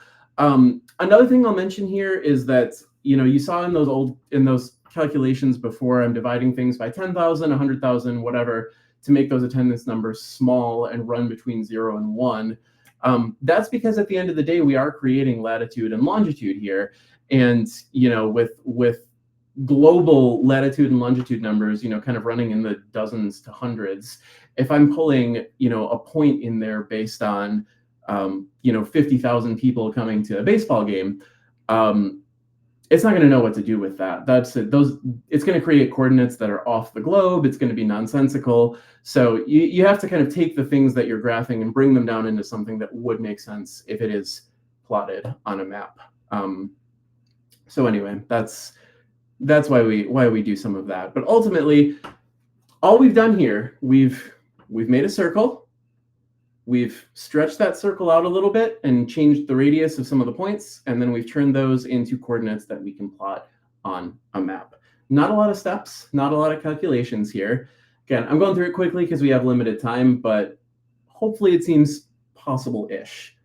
Speaker 7: Another thing I'll mention here is that, you saw in those calculations before, I'm dividing things by 10,000, 100,000, whatever, to make those attendance numbers small and run between 0 and 1. That's because at the end of the day, we are creating latitude and longitude here. And, with global latitude and longitude numbers, kind of running in the dozens to hundreds, if I'm pulling, a point in there based on, 50,000 people coming to a baseball game, it's not going to know what to do with that. That's it. It's going to create coordinates that are off the globe. It's going to be nonsensical. So you have to kind of take the things that you're graphing and bring them down into something that would make sense if it is plotted on a map. So anyway, that's why we do some of that. But ultimately, all we've done here, we've made a circle. We've stretched that circle out a little bit and changed the radius of some of the points, and then we've turned those into coordinates that we can plot on a map. Not a lot of steps, not a lot of calculations here. Again, I'm going through it quickly because we have limited time, but hopefully it seems possible-ish.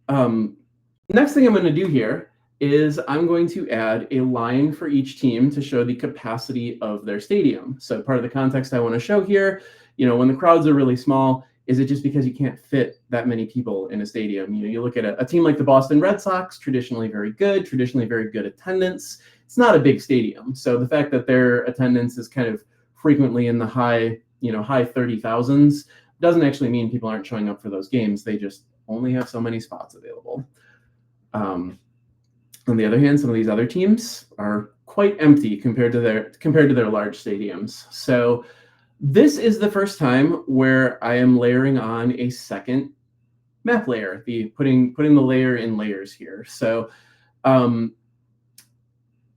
Speaker 7: Next thing I'm going to do here is I'm going to add a line for each team to show the capacity of their stadium. So part of the context I want to show here, when the crowds are really small, is it just because you can't fit that many people in a stadium? You look at a team like the Boston Red Sox, traditionally very good attendance. It's not a big stadium. So the fact that their attendance is kind of frequently in the high 30,000s doesn't actually mean people aren't showing up for those games. They just only have so many spots available. On the other hand, some of these other teams are quite empty compared to their large stadiums. So this is the first time where I am layering on a second map layer, putting the layer in layers here. So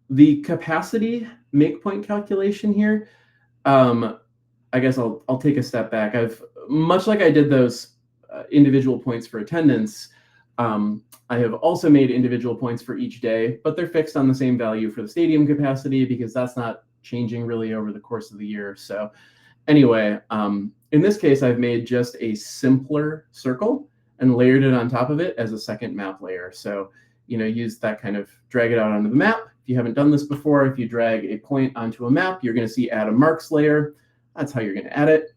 Speaker 7: the capacity make point calculation here, I guess I'll take a step back. Much like I did those individual points for attendance, I have also made individual points for each day, but they're fixed on the same value for the stadium capacity because that's not changing really over the course of the year. So anyway, in this case, I've made just a simpler circle and layered it on top of it as a second map layer. So, use that kind of drag it out onto the map. If you haven't done this before, if you drag a point onto a map, you're going to see add a marks layer. That's how you're going to add it.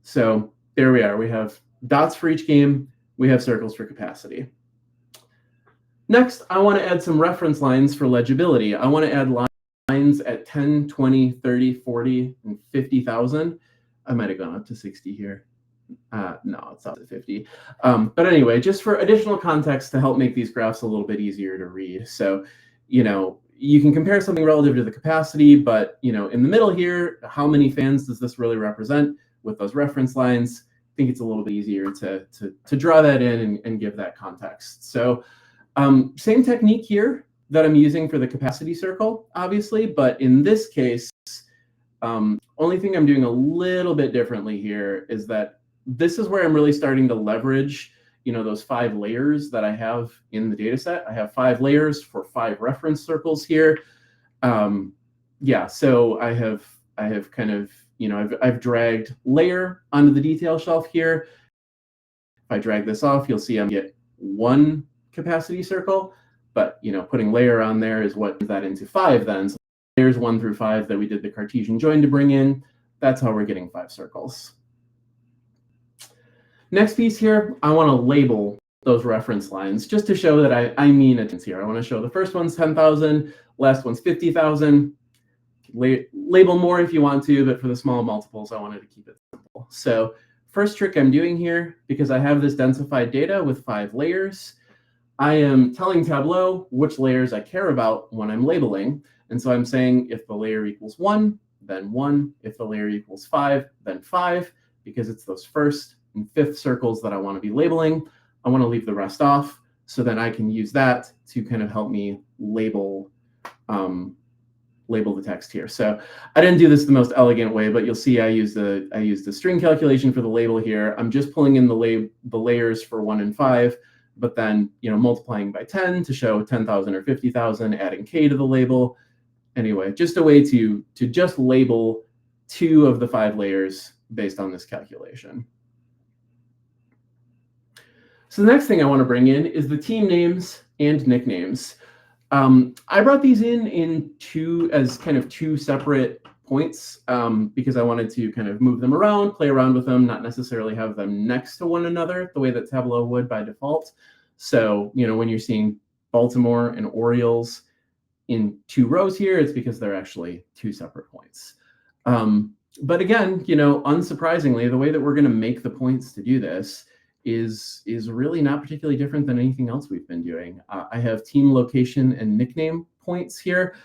Speaker 7: So there we are. We have dots for each game. We have circles for capacity. Next, I want to add some reference lines for legibility. I want to add lines at 10, 20, 30, 40, and 50,000. I might have gone up to 60 here. No, it's up to 50. But anyway, just for additional context to help make these graphs a little bit easier to read. So, you can compare something relative to the capacity, but, in the middle here, how many fans does this really represent with those reference lines? I think it's a little bit easier to draw that in and give that context. So same technique here that I'm using for the capacity circle, obviously, but in this case, only thing I'm doing a little bit differently here is that this is where I'm really starting to leverage, those 5 layers that I have in the data set. I have 5 layers for 5 reference circles here. So I have kind of, I've dragged layer onto the detail shelf here. If I drag this off, you'll see I'm get 1 capacity circle, but putting layer on there is what turns that into 5 then. So layers 1 through 5 that we did the Cartesian join to bring in, that's how we're getting 5 circles. Next piece here, I want to label those reference lines just to show that I mean attendance here. I want to show the first one's 10,000, last one's 50,000. Label more if you want to, but for the small multiples, I wanted to keep it simple. So first trick I'm doing here, because I have this densified data with 5 layers, I am telling Tableau which layers I care about when I'm labeling. And so I'm saying if the layer equals 1, then 1. If the layer equals 5, then 5, because it's those first and fifth circles that I want to be labeling. I want to leave the rest off, so then I can use that to kind of help me label the text here. So I didn't do this the most elegant way, but you'll see I used the string calculation for the label here. I'm just pulling in the layers for 1 and 5, but then multiplying by 10 to show 10,000 or 50,000, adding k to the label. Anyway, just a way to just label 2 of the 5 layers based on this calculation. So the next thing I want to bring in is the team names and nicknames. I brought these in as kind of 2 separate points because I wanted to kind of move them around, play around with them, not necessarily have them next to one another the way that Tableau would by default. So, when you're seeing Baltimore and Orioles in 2 rows here, it's because they're actually 2 separate points. But again, unsurprisingly, the way that we're going to make the points to do this is really not particularly different than anything else we've been doing. I have team location and nickname points here.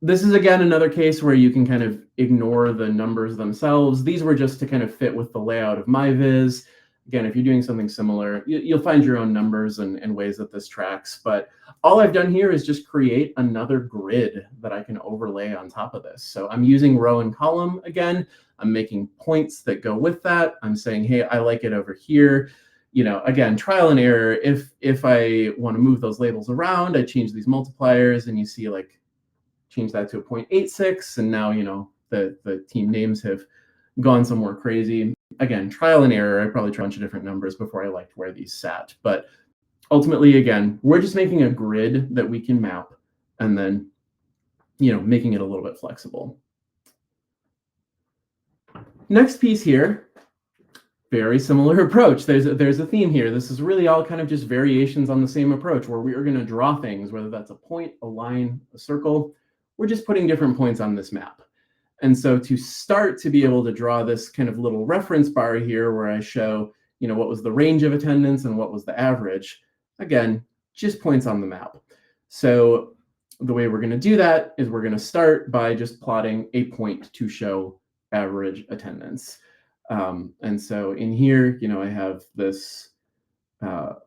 Speaker 7: This is, again, another case where you can kind of ignore the numbers themselves. These were just to kind of fit with the layout of my Viz. Again, if you're doing something similar, you'll find your own numbers and ways that this tracks. But all I've done here is just create another grid that I can overlay on top of this. So I'm using row and column again. I'm making points that go with that. I'm saying, hey, I like it over here. You know, again, trial and error. If I want to move those labels around, I change these multipliers, and you see, like, change that to a 0.86, and now, you know, the team names have gone somewhere crazy. Again, trial and error. I probably tried a bunch of different numbers before I liked where these sat. But ultimately, again, we're just making a grid that we can map, and then, you know, making it a little bit flexible. Next piece here, very similar approach. There's a theme here. This is really all kind of just variations on the same approach, where we are going to draw things, whether that's a point, a line, a circle. We're just putting different points on this map. And so to start to be able to draw this kind of little reference bar here where I show, you know, what was the range of attendance and what was the average, again, just points on the map. So the way we're going to do that is we're going to start by just plotting a point to show average attendance. And so in here, you know, I have this, what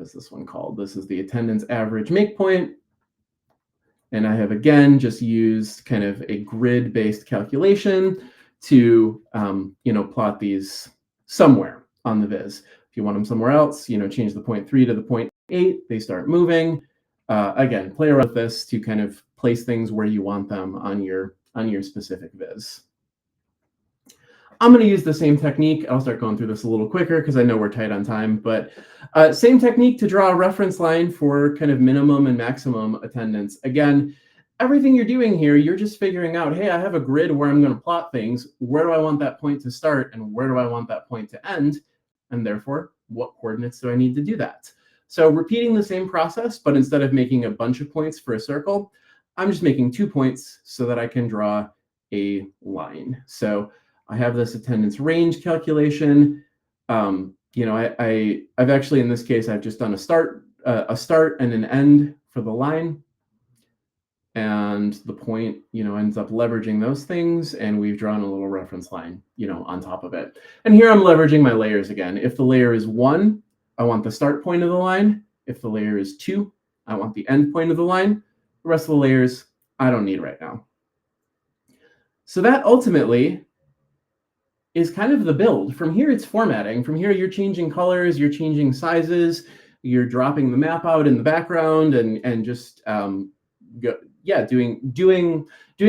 Speaker 7: is this one called? This is the attendance average make point. And I have, again, just used kind of a grid-based calculation to, you know, plot these somewhere on the Viz. If you want them somewhere else, you know, change the 0.3 to the 0.8, they start moving. Again, play around with this to kind of place things where you want them on your specific Viz. I'm going to use the same technique. I'll start going through this a little quicker because I know we're tight on time, but same technique to draw a reference line for kind of minimum and maximum attendance. Again, everything you're doing here, you're just figuring out, hey, I have a grid where I'm going to plot things. Where do I want that point to start and where do I want that point to end? And therefore, what coordinates do I need to do that? So repeating the same process, but instead of making a bunch of points for a circle, I'm just making 2 points so that I can draw a line. So I have this attendance range calculation. You know, I've actually, in this case, I've just done a start and an end for the line. And the point, you know, ends up leveraging those things. And we've drawn a little reference line, you know, on top of it. And here I'm leveraging my layers again. If the layer is 1, I want the start point of the line. If the layer is 2, I want the end point of the line. The rest of the layers, I don't need right now. So that ultimately is kind of the build. From here, it's formatting. From here, you're changing colors, you're changing sizes, you're dropping the map out in the background, and just doing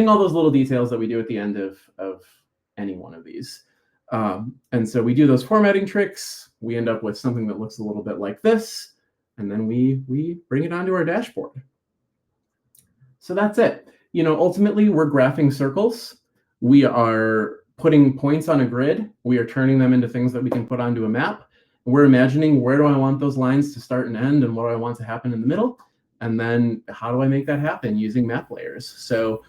Speaker 7: all those little details that we do at the end of any one of these. And so we do those formatting tricks. We end up with something that looks a little bit like this, and then we bring it onto our dashboard. So that's it. You know, ultimately, we're graphing circles. We are putting points on a grid. We are turning them into things that we can put onto a map. We're imagining, where do I want those lines to start and end, and what do I want to happen in the middle? And then how do I make that happen using map layers? So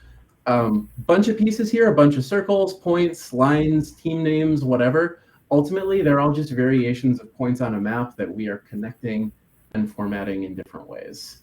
Speaker 7: bunch of pieces here, a bunch of circles, points, lines, team names, whatever. Ultimately, they're all just variations of points on a map that we are connecting and formatting in different ways.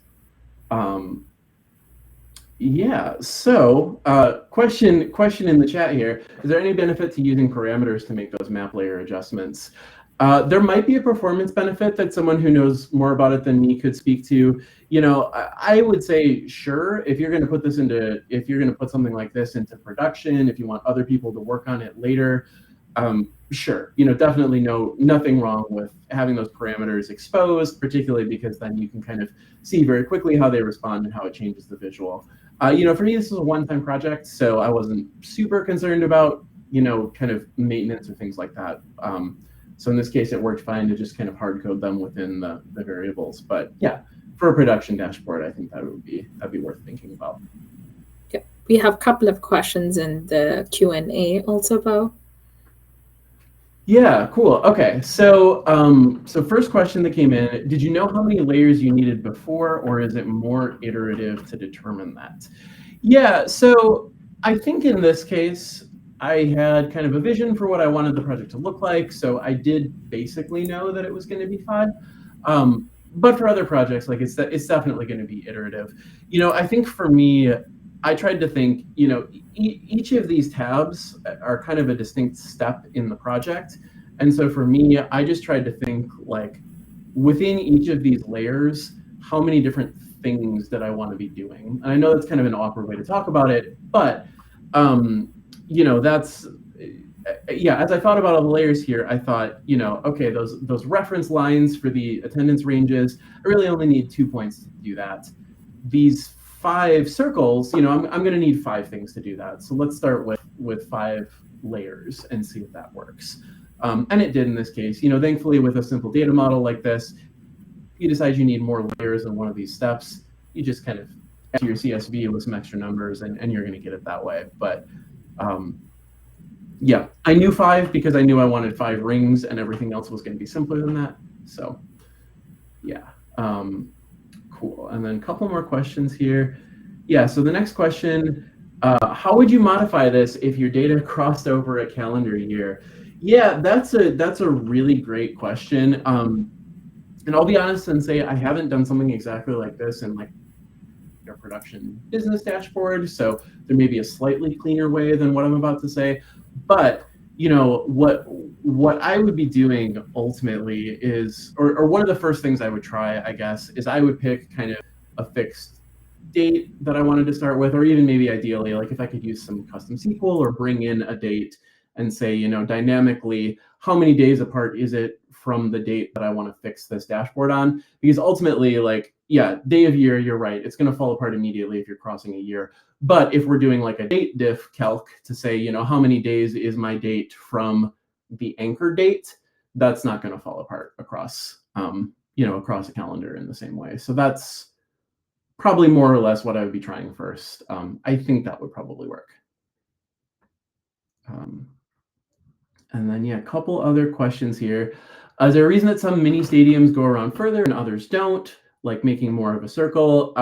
Speaker 7: Yeah, so question in the chat here. Is there any benefit to using parameters to make those map layer adjustments? There might be a performance benefit that someone who knows more about it than me could speak to. You know, I would say, sure, if you're going to put this into, if you're going to put something like this into production, if you want other people to work on it later, sure, you know, definitely nothing wrong with having those parameters exposed, particularly because then you can kind of see very quickly how they respond and how it changes the visual. You know, for me, this was a one-time project, so I wasn't super concerned about, you know, kind of maintenance or things like that. So in this case, it worked fine to just kind of hard code them within the variables. But yeah, for a production dashboard, I think that'd be worth thinking about.
Speaker 2: Yeah, we have a couple of questions in the Q&A also, Bo.
Speaker 7: Yeah, cool. Okay, so so first question that came in, did you know how many layers you needed before, or is it more iterative to determine that? Yeah, so I think in this case, I had kind of a vision for what I wanted the project to look like, so I did basically know that it was going to be 5. But for other projects, like it's definitely going to be iterative. I think for me, I tried to think, each of these tabs are kind of a distinct step in the project. And so for me, I just tried to think like within each of these layers, how many different things that I want to be doing. And I know that's kind of an awkward way to talk about it, but that's, as I thought about all the layers here, I thought, okay, those reference lines for the attendance ranges, I really only need 2 points to do that. These 5 circles, I'm going to need 5 things to do that. So let's start with 5 layers and see if that works. And it did in this case. Thankfully, with a simple data model like this, if you decide you need more layers in one of these steps, you just kind of add to your CSV with some extra numbers, and you're going to get it that way. But I knew 5 because I knew I wanted 5 rings, and everything else was going to be simpler than that. So cool. And then a couple more questions here. So the next question, how would you modify this if your data crossed over a calendar year? That's a really great question. And I'll be honest and say I haven't done something exactly like this in like our production business dashboard. So there may be a slightly cleaner way than what I'm about to say. But what I would be doing ultimately is, or one of the first things I would try, I guess, is I would pick kind of a fixed date that I wanted to start with, or even maybe ideally, like if I could use some custom SQL or bring in a date and say, dynamically, how many days apart is it from the date that I want to fix this dashboard on? Because ultimately, day of year, you're right, it's going to fall apart immediately if you're crossing a year. But if we're doing like a date diff calc to say, how many days is my date from the anchor date, that's not going to fall apart across, across a calendar in the same way. So that's probably more or less what I would be trying first. I think that would probably work. And then, a couple other questions here. Is there a reason that some mini stadiums go around further and others don't, like making more of a circle?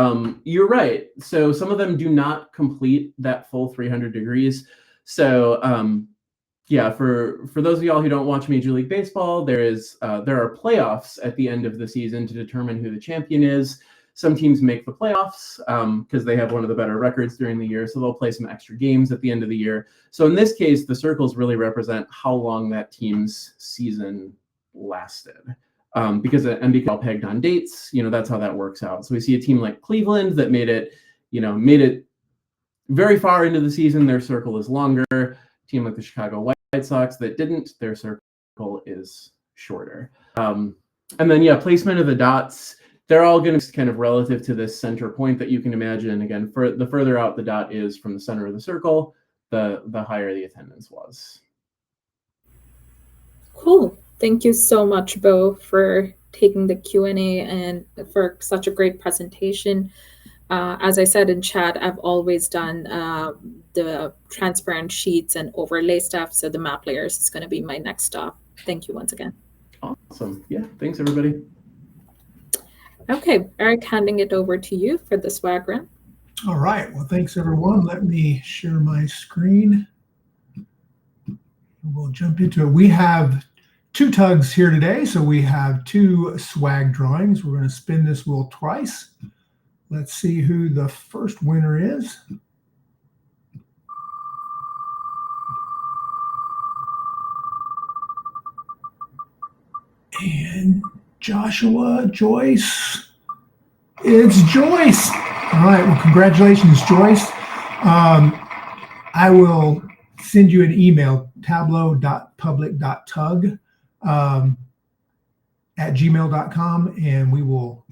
Speaker 7: You're right. So some of them do not complete that full 300 degrees. So for those of y'all who don't watch Major League Baseball, there are playoffs at the end of the season to determine who the champion is. Some teams make the playoffs because they have one of the better records during the year, so they'll play some extra games at the end of the year. So in this case, the circles really represent how long that team's season lasted. Because the NBA all pegged on dates, that's how that works out. So we see a team like Cleveland that made it very far into the season, their circle is longer. A team like the Chicago White Sox that didn't, their circle is shorter. And then placement of the dots, they're all going to be kind of relative to this center point that you can imagine. Again, for the further out the dot is from the center of the circle, the higher the attendance was.
Speaker 2: Cool. Thank you so much, Bo, for taking the Q&A and for such a great presentation. As I said in chat, I've always done the transparent sheets and overlay stuff. So the map layers is going to be my next stop. Thank you once again.
Speaker 7: Awesome. Thanks, everybody.
Speaker 2: Okay, Eric, handing it over to you for the swag run.
Speaker 4: All right. Well, thanks, everyone. Let me share my screen. We'll jump into it. We have 2 tugs here today. So we have 2 swag drawings. We're going to spin this wheel twice. Let's see who the first winner is. And Joshua, Joyce, it's Joyce. All right, well, congratulations, Joyce. I will send you an email, tableau.public.tug at gmail.com, and we will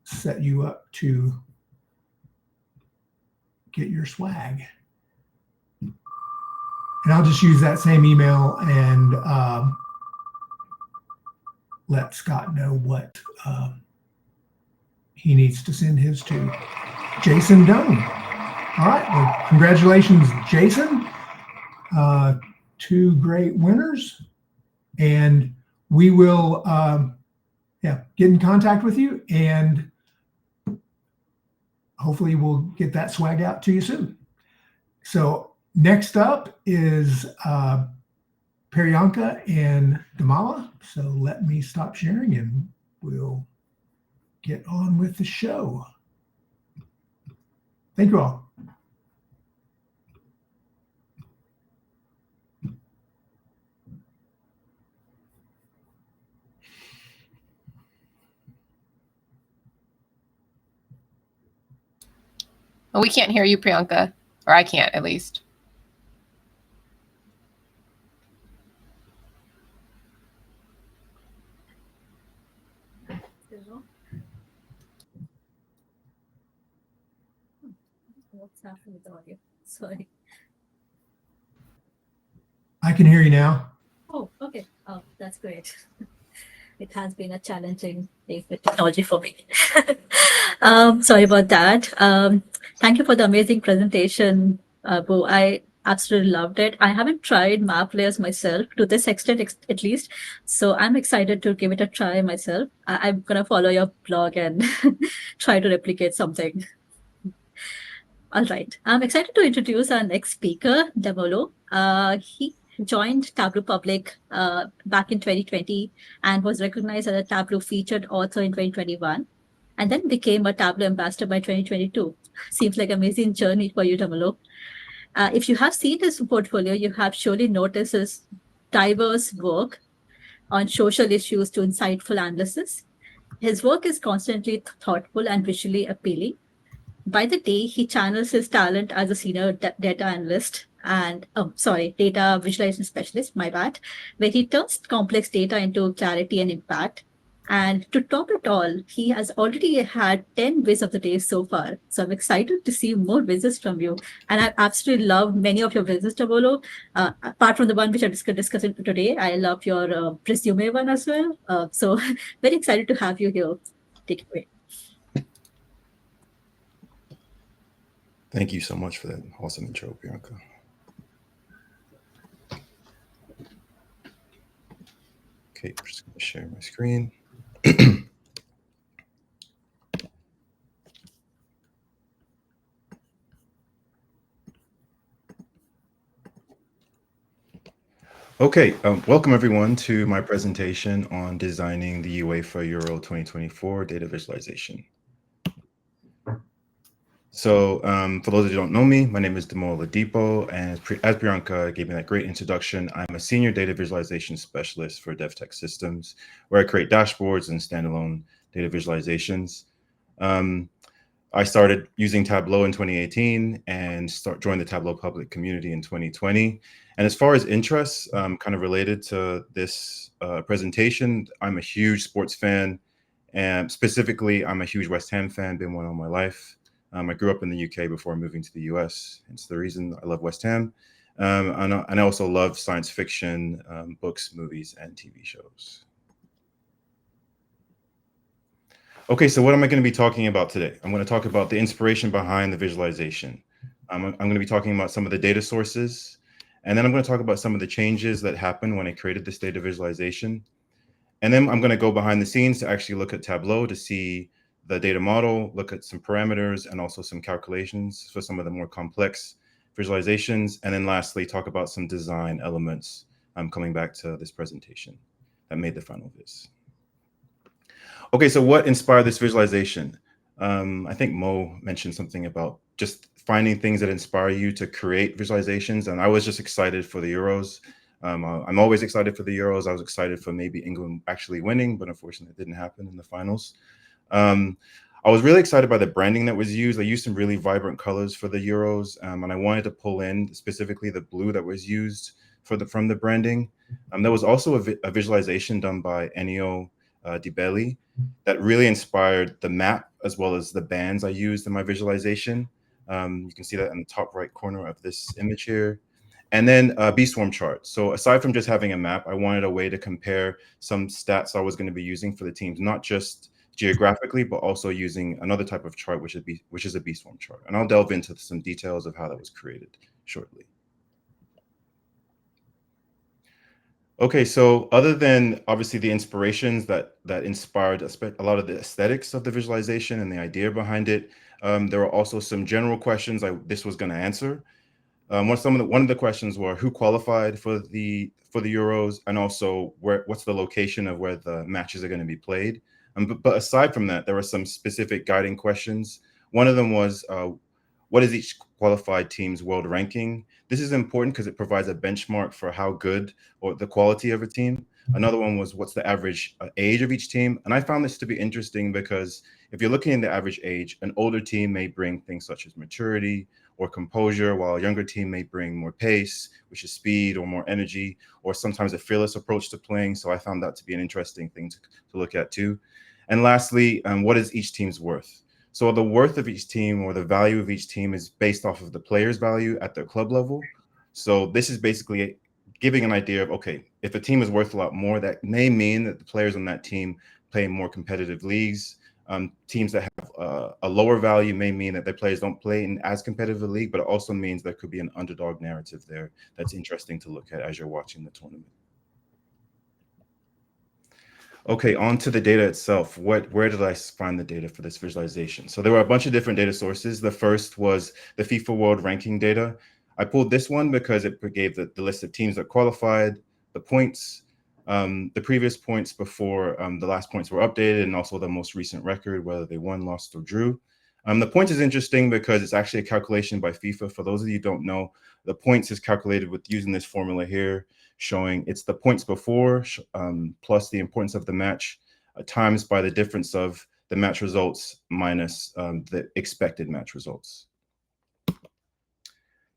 Speaker 4: set you up to get your swag. And I'll just use that same email and let Scott know what he needs to send his to. Jason Dunn. All right, well, congratulations, Jason. 2 great winners, and we will get in contact with you, and hopefully we'll get that swag out to you soon. So Next up is Priyanka and Damola. So let me stop sharing and we'll get on with the show. Thank you all.
Speaker 1: Well, we can't hear you, Priyanka, or I can't at least.
Speaker 3: What's happening with the audio? Sorry.
Speaker 4: I can hear you now.
Speaker 3: Oh, okay. Oh, that's great. It has been a challenging day with technology for me. Sorry about that. Thank you for the amazing presentation, Bo. I absolutely loved it. I haven't tried map layers myself to this extent, at least. So I'm excited to give it a try myself. I'm going to follow your blog and try to replicate something. All right. I'm excited to introduce our next speaker, Damola. He joined Tableau Public back in 2020 and was recognized as a Tableau featured author in 2021, and then became a Tableau ambassador by 2022. Seems like an amazing journey for you, Damola. If you have seen his portfolio, you have surely noticed his diverse work on social issues to insightful analysis. His work is constantly thoughtful and visually appealing. By the day, he channels his talent as a senior data analyst and, data visualization specialist, my bad, where he turns complex data into clarity and impact. And to top it all, he has already had 10 Viz of the day so far. So I'm excited to see more Vizes from you. And I absolutely love many of your Vizes, Damola. Apart from the one which I'm discussing today, I love your resume one as well. So very excited to have you here. Take it away.
Speaker 8: Thank you so much for that awesome intro, Priyanka. Okay, I'm just going to share my screen. Okay, welcome everyone to my presentation on designing the UEFA Euro 2024 data visualization. So for those of you who don't know me, my name is Damola Ladipo, and as Priyanka gave me that great introduction, I'm a senior data visualization specialist for DevTech Systems, where I create dashboards and standalone data visualizations. I started using Tableau in 2018 and joined the Tableau Public community in 2020. And as far as interests, kind of related to this presentation, I'm a huge sports fan, and specifically, I'm a huge West Ham fan, been one all my life. I grew up in the UK before moving to the US. It's the reason I love West Ham. And I also love science fiction, books, movies, and TV shows. Okay, so what am I going to be talking about today? I'm going to talk about the inspiration behind the visualization. I'm going to be talking about some of the data sources, and then I'm going to talk about some of the changes that happened when I created this data visualization. And then I'm going to go behind the scenes to actually look at Tableau to see the data model, look at some parameters and also some calculations for some of the more complex visualizations. And then lastly, talk about some design elements coming back to this presentation that made the final Viz. Okay, so what inspired this visualization? I think Mo mentioned something about just finding things that inspire you to create visualizations. And I was just excited for the Euros. I'm always excited for the Euros. I was excited for maybe England actually winning, but unfortunately it didn't happen in the finals. I was really excited by the branding that was used. I used some really vibrant colors for the Euros, and I wanted to pull in specifically the blue that was used from the branding. There was also a visualization done by Ennio Di Belli that really inspired the map as well as the bands I used in my visualization. You can see that in the top right corner of this image here. And then a B-Swarm chart. So aside from just having a map, I wanted a way to compare some stats I was going to be using for the teams, not just geographically, but also using another type of chart, which is a B-Swarm chart. And I'll delve into some details of how that was created shortly. Okay, so other than obviously the inspirations that inspired a lot of the aesthetics of the visualization and the idea behind it, there were also some general questions this was going to answer. one of the questions were who qualified for the Euros, and also what's the location of where the matches are going to be played. But aside from that, there were some specific guiding questions. One of them was, what is each qualified team's world ranking? This is important because it provides a benchmark for how good or the quality of a team. Another one was, what's the average age of each team? And I found this to be interesting because if you're looking at the average age, an older team may bring things such as maturity or composure, while a younger team may bring more pace, which is speed or more energy, or sometimes a fearless approach to playing. So I found that to be an interesting thing to look at too. And lastly, what is each team's worth? So the worth of each team, or the value of each team, is based off of the player's value at their club level. So this is basically giving an idea of, okay, if a team is worth a lot more, that may mean that the players on that team play in more competitive leagues. Teams that have a lower value may mean that their players don't play in as competitive a league, but it also means there could be an underdog narrative there that's interesting to look at as you're watching the tournament. Okay, on to the data itself. Where did I find the data for this visualization? So there were a bunch of different data sources. The first was the FIFA World Ranking data. I pulled this one because it gave the list of teams that qualified, the points, the previous points before the last points were updated, and also the most recent record, whether they won, lost, or drew. The points is interesting because it's actually a calculation by FIFA. For those of you who don't know, the points is calculated with using this formula here, showing it's the points before plus the importance of the match times by the difference of the match results minus the expected match results.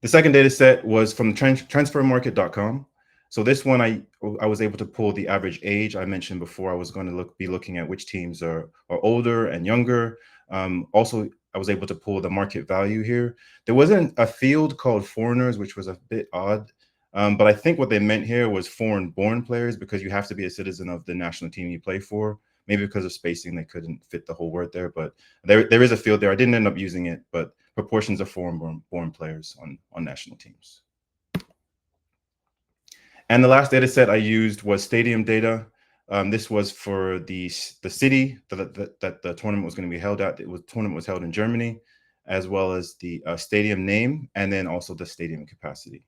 Speaker 8: The second data set was from transfermarket.com. So this one, I was able to pull the average age. I mentioned before I was going to be looking at which teams are older and younger. Also, I was able to pull the market value here. There wasn't a field called foreigners, which was a bit odd. But I think what they meant here was foreign-born players, because you have to be a citizen of the national team you play for. Maybe because of spacing, they couldn't fit the whole word there. But there is a field there. I didn't end up using it, but proportions of foreign-born players on national teams. And the last data set I used was stadium data. This was for the city that the tournament was going to be held at. The tournament was held in Germany, as well as the stadium name, and then also the stadium capacity.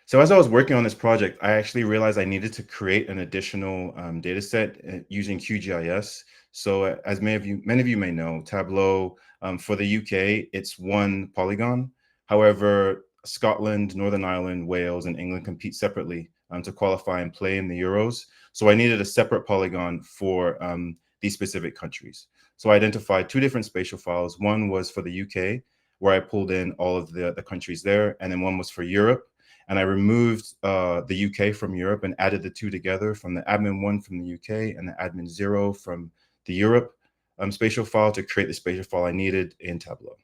Speaker 8: So as I was working on this project, I actually realized I needed to create an additional data set using QGIS. So as many of you may know, Tableau, for the UK, it's one polygon. However, Scotland, Northern Ireland, Wales, and England compete separately to qualify and play in the Euros. So I needed a separate polygon for these specific countries. So I identified two different spatial files. One was for the UK, where I pulled in all of the countries there, and then one was for Europe. And I removed the UK from Europe and added the two together, from the admin 1 from the UK and the admin 0 from the Europe spatial file, to create the spatial file I needed in Tableau.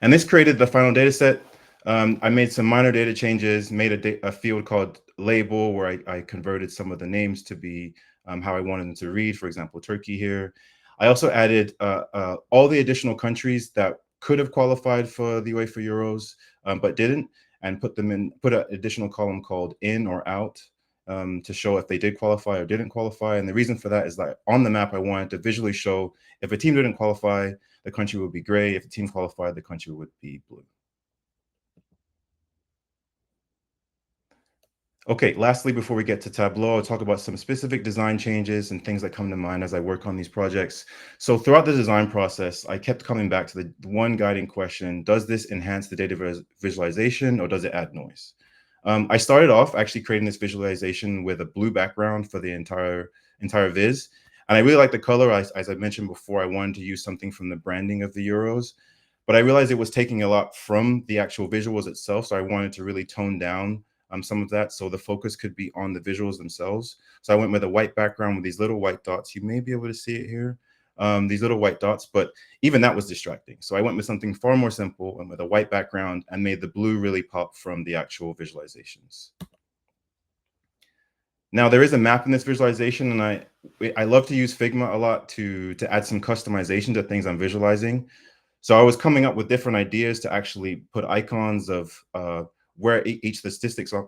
Speaker 8: And this created the final data set. I made some minor data changes, made a field called label, where I converted some of the names to be how I wanted them to read, for example, Turkey here. I also added all the additional countries that could have qualified for the UEFA Euros, but didn't, and put an additional column called in or out to show if they did qualify or didn't qualify. And the reason for that is that on the map, I wanted to visually show if a team didn't qualify, the country would be gray. If a team qualified, the country would be blue. Okay, lastly, before we get to Tableau, I'll talk about some specific design changes and things that come to mind as I work on these projects. So throughout the design process, I kept coming back to the one guiding question: does this enhance the data visualization, or does it add noise? I started off actually creating this visualization with a blue background for the entire viz. And I really like the color. As I mentioned before, I wanted to use something from the branding of the Euros, but I realized it was taking a lot from the actual visuals itself. So I wanted to really tone down some of that, so the focus could be on the visuals themselves. So I went with a white background with these little white dots. You may be able to see it here, these little white dots, but even that was distracting. So I went with something far more simple and with a white background, and made the blue really pop from the actual visualizations. Now there is a map in this visualization, and I love to use Figma a lot to add some customization to things I'm visualizing. So I was coming up with different ideas to actually put icons of where each of the statistics I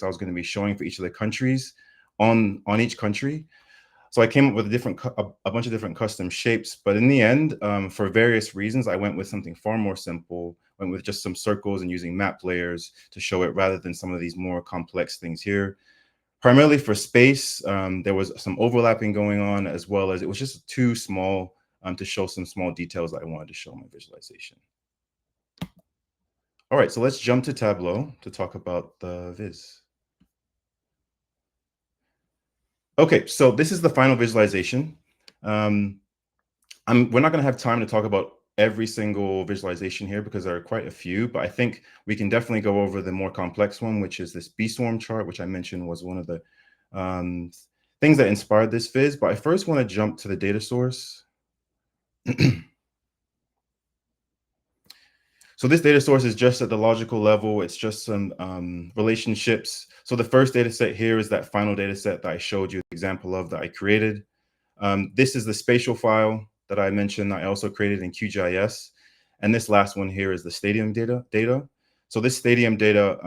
Speaker 8: was going to be showing for each of the countries on each country. So I came up with a bunch of different custom shapes, but in the end, for various reasons, I went with something far more simple, went with just some circles and using map layers to show it rather than some of these more complex things here. Primarily for space, there was some overlapping going on, as well as it was just too small to show some small details that I wanted to show in my visualization. All right, so let's jump to Tableau to talk about the Viz. Okay, so this is the final visualization. We're not going to have time to talk about every single visualization here because there are quite a few, but I think we can definitely go over the more complex one, which is this B-swarm chart, which I mentioned was one of the things that inspired this Viz. But I first want to jump to the data source. So this data source is just at the logical level. It's just some relationships. So the first data set here is that final data set that I showed you the example of that I created. This is the spatial file that I mentioned that I also created in QGIS. And this last one here is the stadium data. So this stadium data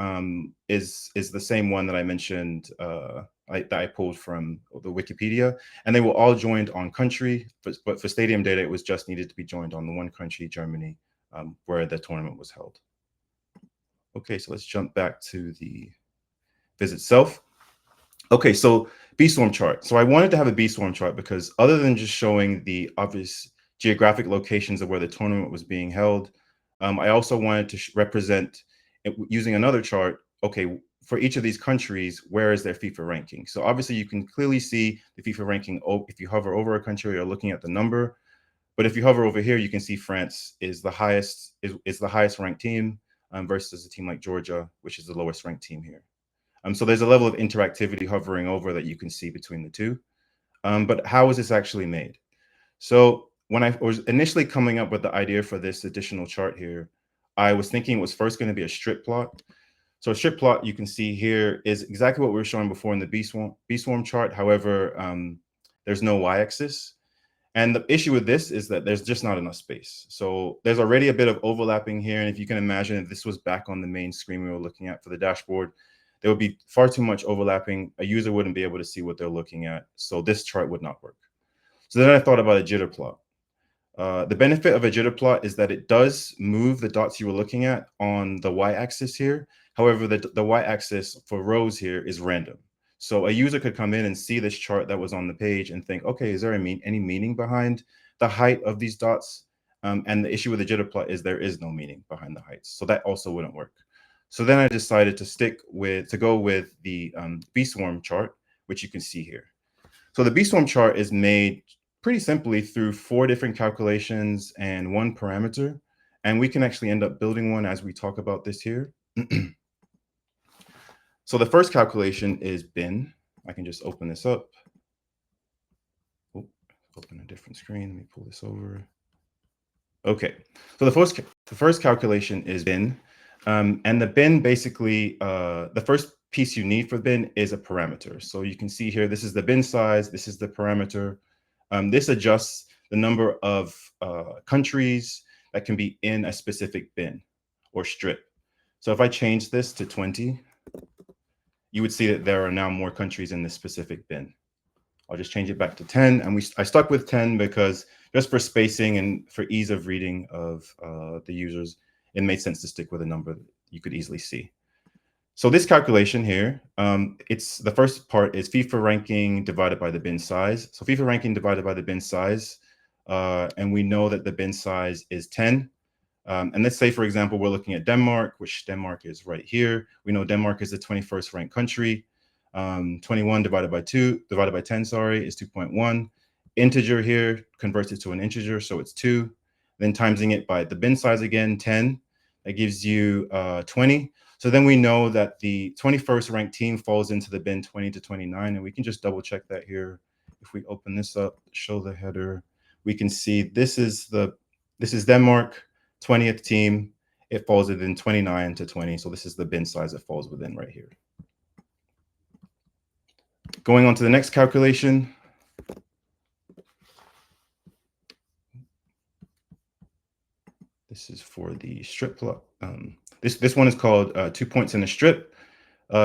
Speaker 8: is the same one that I mentioned that I pulled from the Wikipedia. And they were all joined on country, but for stadium data, it was just needed to be joined on the one country, Germany, where the tournament was held. Okay, so let's jump back to the Viz itself. Okay, so B-swarm chart. So I wanted to have a B-swarm chart because other than just showing the obvious geographic locations of where the tournament was being held, I also wanted to represent, using another chart, okay, for each of these countries, where is their FIFA ranking? So obviously you can clearly see the FIFA ranking if you hover over a country, you're looking at the number. But if you hover over here, you can see France is the highest ranked team versus a team like Georgia, which is the lowest ranked team here. So there's a level of interactivity hovering over that you can see between the two. But how is this actually made? So when I was initially coming up with the idea for this additional chart here, I was thinking it was first going to be a strip plot. So a strip plot you can see here is exactly what we were showing before in the B-swarm chart. However, there's no y-axis. And the issue with this is that there's just not enough space. So there's already a bit of overlapping here. And if you can imagine, if this was back on the main screen we were looking at for the dashboard, there would be far too much overlapping. A user wouldn't be able to see what they're looking at. So this chart would not work. So then I thought about a jitter plot. The benefit of a jitter plot is that it does move the dots you were looking at on the y-axis here. However, the y-axis for rows here is random. So a user could come in and see this chart that was on the page and think, okay, is there any meaning behind the height of these dots? And the issue with the jitter plot is there is no meaning behind the heights. So that also wouldn't work. So then I decided to go with the B-swarm chart, which you can see here. So the B-swarm chart is made pretty simply through 4 different calculations and 1 parameter. And we can actually end up building one as we talk about this here. So the first calculation is bin. I can just open this up. Oh, open a different screen. Let me pull this over. Okay, so the first calculation is bin. And the bin basically, the first piece you need for bin is a parameter. So you can see here, this is the bin size. This is the parameter. This adjusts the number of countries that can be in a specific bin or strip. So if I change this to 20, you would see that there are now more countries in this specific bin. I'll just change it back to 10. And I stuck with 10 because just for spacing and for ease of reading of the users, it made sense to stick with a number that you could easily see. So this calculation here, the first part is FIFA ranking divided by the bin size. So FIFA ranking divided by the bin size. And we know that the bin size is 10. And let's say, for example, we're looking at Denmark, which Denmark is right here. We know Denmark is the 21st ranked country. 21 divided by 10, sorry, is 2.1. Integer here converts it to an integer, so it's 2. Then timesing it by the bin size again, 10. That gives you 20. So then we know that the 21st ranked team falls into the bin 20 to 29, and we can just double check that here. If we open this up, show the header, we can see this is Denmark, 20th team. It falls within 29 to 20. So this is the bin size it falls within right here. Going on to the next calculation. This is for the strip plot. This one is called 2 points in a strip.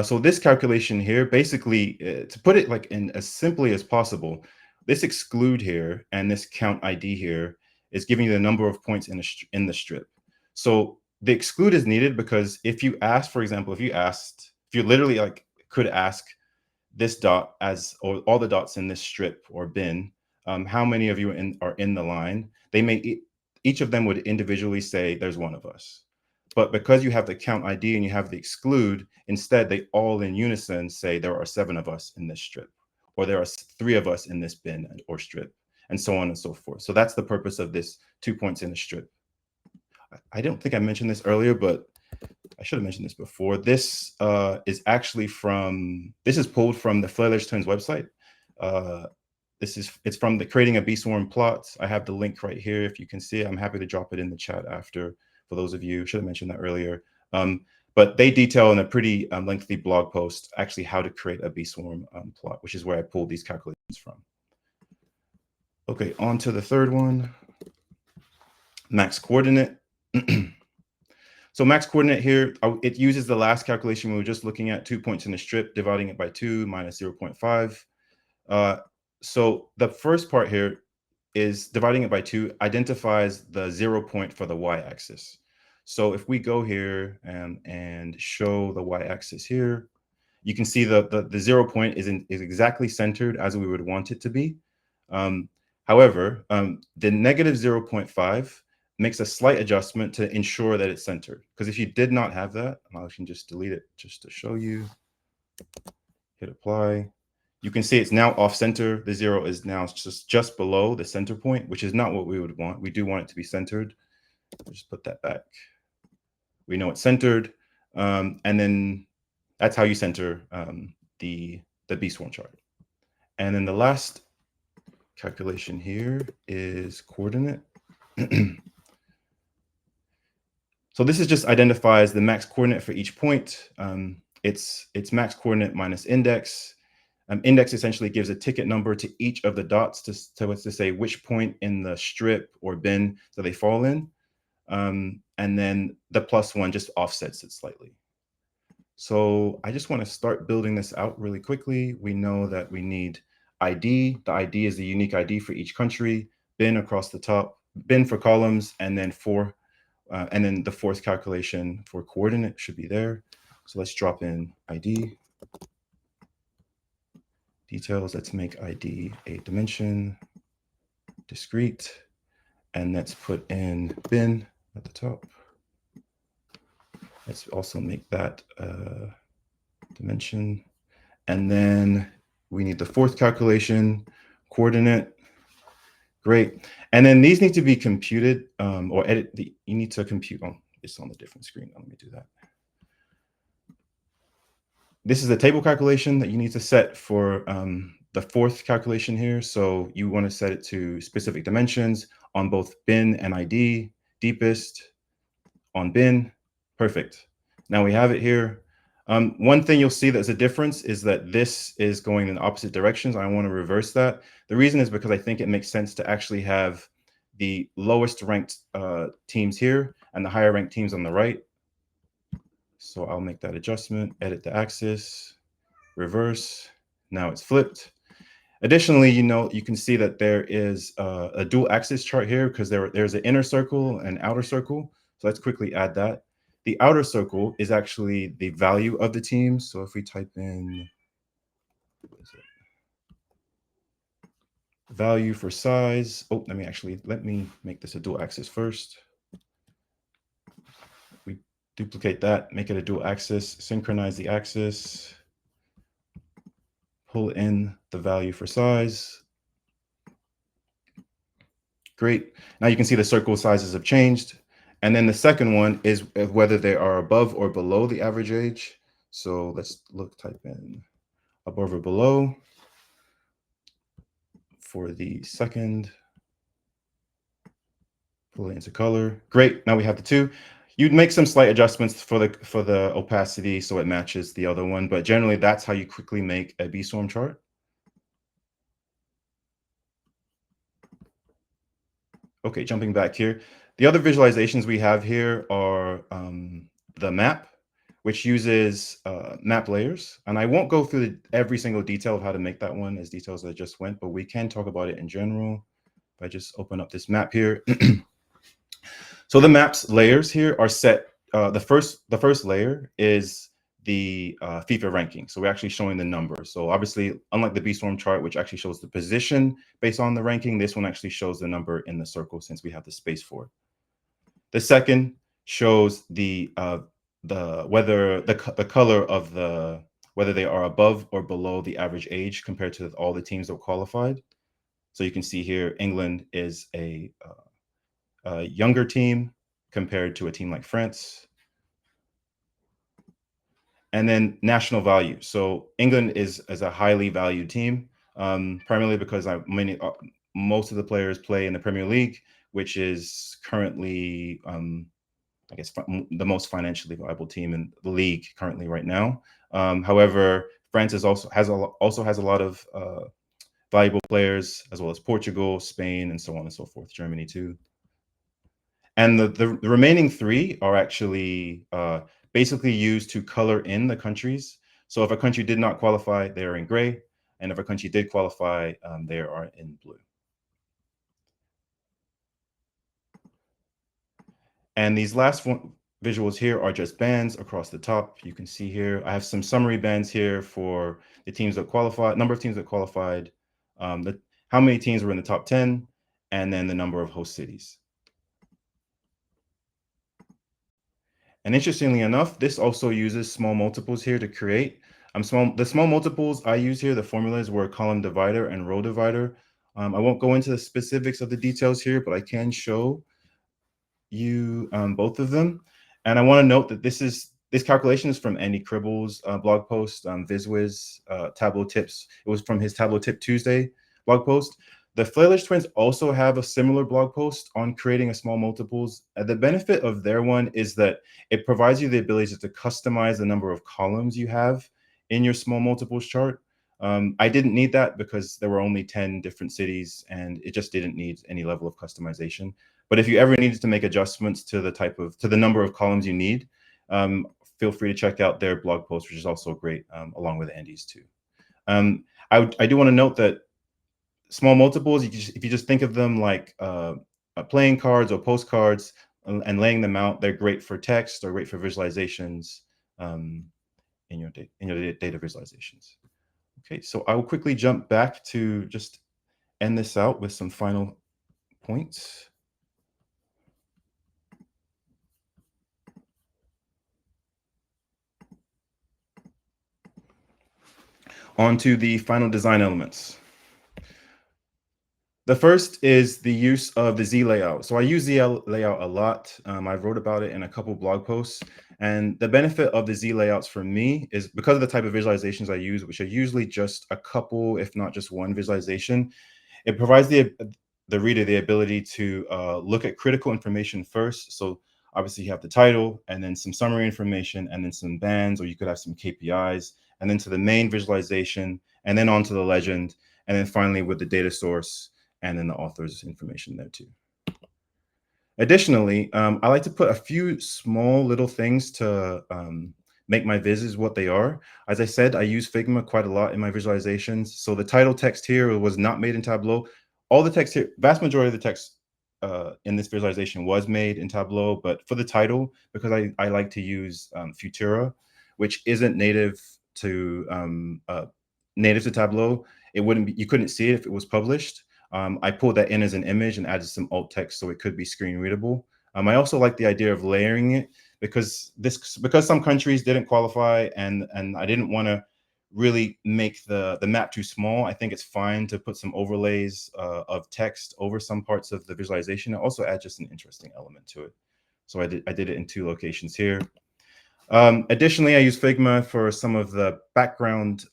Speaker 8: So this calculation here, basically, to put it like in as simply as possible, this exclude here and this count ID here is giving you the number of points in the strip. So the exclude is needed because if you ask, for example, if you literally like could ask this dot or all the dots in this strip or bin, how many of you are in the line? They may, each of them would individually say there's one of us. But because you have the count ID and you have the exclude, instead they all in unison say there are 7 of us in this strip, or there are 3 of us in this bin or strip, and so on and so forth. So that's the purpose of this 2 points in a strip. I don't think I mentioned this earlier, but I should have mentioned this before. This is actually this is pulled from the Flailers Twins website. It's from the Creating a Bee Swarm plot. I have the link right here if you can see it. I'm happy to drop it in the chat after for those of you. Should have mentioned that earlier. But they detail in a pretty lengthy blog post actually how to create a bee swarm plot, which is where I pulled these calculations from. Okay, on to the third one, max coordinate. So max coordinate here, it uses the last calculation we were just looking at, 2 points in a strip, dividing it by 2 minus 0.5. So the first part here is dividing it by 2 identifies the 0 point for the y-axis. So if we go here and show the y-axis here, you can see the 0 point is exactly centered as we would want it to be. However, the negative 0.5 makes a slight adjustment to ensure that it's centered. Because if you did not have that, I can just delete it just to show you. Hit apply. You can see it's now off center. The 0 is now just below the center point, which is not what we would want. We do want it to be centered. I'll just put that back. We know it's centered. And then that's how you center the bee swarm chart. And then the last calculation here is coordinate. So this is just identifies the max coordinate for each point. It's max coordinate minus index. Index essentially gives a ticket number to each of the dots to say which point in the strip or bin that they fall in. And then the +1 just offsets it slightly. So I just want to start building this out really quickly. We know that we need ID. The ID is the unique ID for each country, bin across the top, bin for columns, and then and then the fourth calculation for coordinate should be there. So let's drop in ID. Details, let's make ID a dimension, discrete, and let's put in bin at the top. Let's also make that dimension. And then we need the fourth calculation, coordinate. Great. And then these need to be computed or edit. You need to compute on it's on the different screen. Let me do that. This is the table calculation that you need to set for the fourth calculation here. So you want to set it to specific dimensions on both bin and ID, deepest, on bin. Perfect. Now we have it here. One thing you'll see that's a difference is that this is going in opposite directions. I want to reverse that. The reason is because I think it makes sense to actually have the lowest ranked teams here and the higher ranked teams on the right. So I'll make that adjustment, edit the axis, reverse. Now it's flipped. Additionally, you can see that there is a dual axis chart here because there's an inner circle and outer circle. So let's quickly add that. The outer circle is actually the value of the team. So if we type in value for size, let me make this a dual axis first. We duplicate that, make it a dual axis, synchronize the axis, pull in the value for size. Great. Now you can see the circle sizes have changed. And then the second one is whether they are above or below the average age. So let's type in above or below for the second. Pull it into color. Great. Now we have the two. You'd make some slight adjustments for the opacity so it matches the other one, but generally that's how you quickly make a bee swarm chart. Okay, jumping back here. The other visualizations we have here are the map, which uses map layers. And I won't go through every single detail of how to make that one as details that I just went, but we can talk about it in general. If I just open up this map here. So the map's layers here are set. The first layer is the FIFA ranking. So we're actually showing the number. So obviously, unlike the B-Storm chart, which actually shows the position based on the ranking, this one actually shows the number in the circle since we have the space for it. The second shows the color of whether they are above or below the average age compared to all the teams that qualified. So you can see here, England is a younger team compared to a team like France. And then national value. So England is a highly valued team, primarily because most of the players play in the Premier League, which is currently, I guess, the most financially viable team in the league currently right now. However, France also has a lot of valuable players, as well as Portugal, Spain, and so on and so forth. Germany too. And the remaining three are actually basically used to color in the countries. So if a country did not qualify, they are in gray. And if a country did qualify, they are in blue. And these last visuals here are just bands across the top. You can see here, I have some summary bands here for the teams that qualified, number of teams that qualified, how many teams were in the top 10, and then the number of host cities. And interestingly enough, this also uses small multiples here to create. The small multiples I use here, the formulas were column divider and row divider. I won't go into the specifics of the details here, but I can show you both of them. And I want to note that this calculation is from Andy Cribble's blog post, VizWiz Tableau Tips. It was from his Tableau Tip Tuesday blog post. The Flailish twins also have a similar blog post on creating a small multiples. The benefit of their one is that it provides you the ability to customize the number of columns you have in your small multiples chart. I didn't need that because there were only 10 different cities and it just didn't need any level of customization. But if you ever needed to make adjustments to the number of columns you need, feel free to check out their blog post, which is also great, along with Andy's too. I do want to note that small multiples, if you just think of them like playing cards or postcards and laying them out, they're great for text or great for visualizations in your data visualizations. Okay, so I will quickly jump back to just end this out with some final points. On to the final design elements. The first is the use of the Z layout. So I use Z layout a lot. I wrote about it in a couple blog posts. And the benefit of the Z layouts for me is because of the type of visualizations I use, which are usually just a couple, if not just one visualization, it provides the reader the ability to look at critical information first. So obviously you have the title and then some summary information and then some bands, or you could have some KPIs, and then to the main visualization, and then onto the legend, and then finally with the data source, and then the author's information there too. Additionally, I like to put a few small little things to make my vizzes what they are. As I said, I use Figma quite a lot in my visualizations. So the title text here was not made in Tableau. All the text here, vast majority of the text in this visualization was made in Tableau, but for the title, because I like to use Futura, which isn't native to Tableau, you couldn't see it if it was published. I pulled that in as an image and added some alt text so it could be screen readable. I also like the idea of layering it because some countries didn't qualify and I didn't want to really make the map too small. I think it's fine to put some overlays of text over some parts of the visualization. It also adds just an interesting element to it. So I did it in 2 locations here. Additionally, I use Figma for some of the background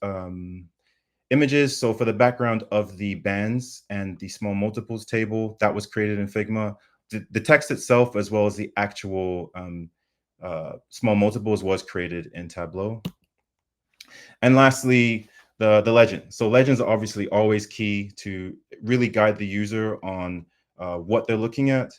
Speaker 8: images. So for the background of the bands and the small multiples table, that was created in Figma. The text itself, as well as the actual small multiples, was created in Tableau. And lastly, the legend. So legends are obviously always key to really guide the user on what they're looking at.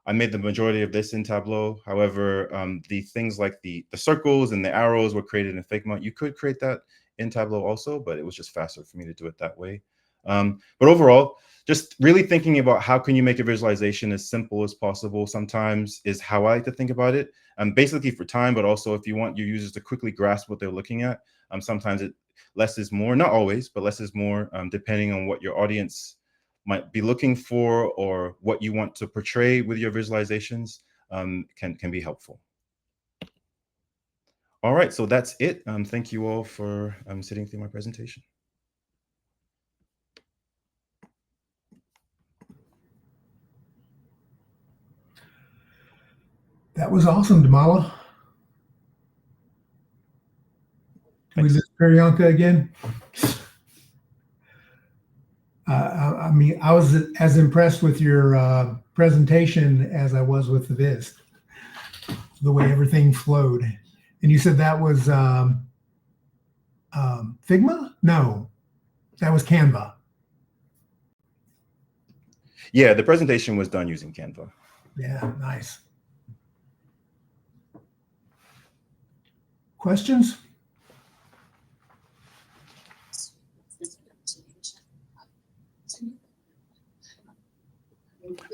Speaker 8: I made the majority of this in Tableau. However, the things like the circles and the arrows were created in Figma. You could create that in Tableau also, but it was just faster for me to do it that way. But overall, just really thinking about how can you make a visualization as simple as possible sometimes is how I like to think about it. Basically for time, but also if you want your users to quickly grasp what they're looking at. Sometimes less is more, not always, but less is more, depending on what your audience might be looking for or what you want to portray with your visualizations, can be helpful. All right, so that's it. Thank you all for sitting through my presentation.
Speaker 4: That was awesome, Damola. Can we lose Priyanka again? I mean, I was as impressed with your presentation as I was with the Viz, the way everything flowed. And you said that was Figma? No, that was Canva.
Speaker 8: Yeah, the presentation was done using Canva.
Speaker 4: Yeah, nice. Questions?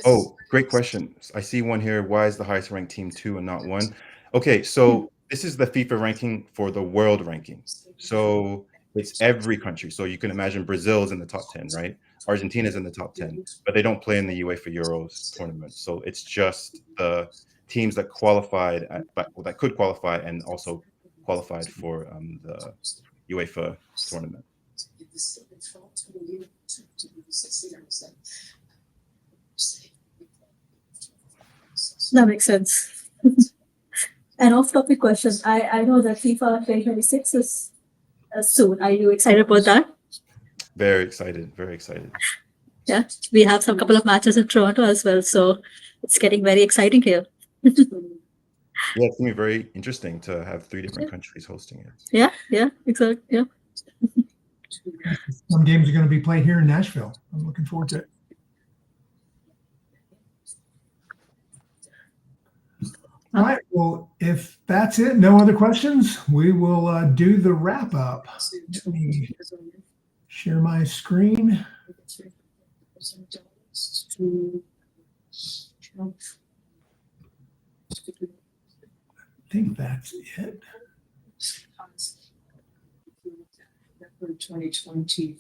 Speaker 8: Oh, great question. I see one here. Why is the highest ranked team 2 and not 1? Okay, so this is the FIFA ranking for the world ranking. So it's every country. So you can imagine Brazil's in the top 10, right? Argentina's in the top 10, but they don't play in the UEFA Euros tournament. So it's just the teams that qualified, that could qualify and also qualified for the UEFA tournament.
Speaker 3: That makes sense. An off-topic question. I know that FIFA 2026 is soon. Are you excited about that?
Speaker 8: Very excited. Very excited.
Speaker 3: Yeah, we have some couple of matches in Toronto as well, so it's getting very exciting here.
Speaker 8: Yeah, it's gonna be very interesting to have 3 different countries hosting it.
Speaker 3: Yeah, exactly. Yeah.
Speaker 4: Some games are going to be played here in Nashville. I'm looking forward to it. All right. Well, if that's it, no other questions, we will do the wrap up. Let me share my screen. I think that's it.
Speaker 9: 2020,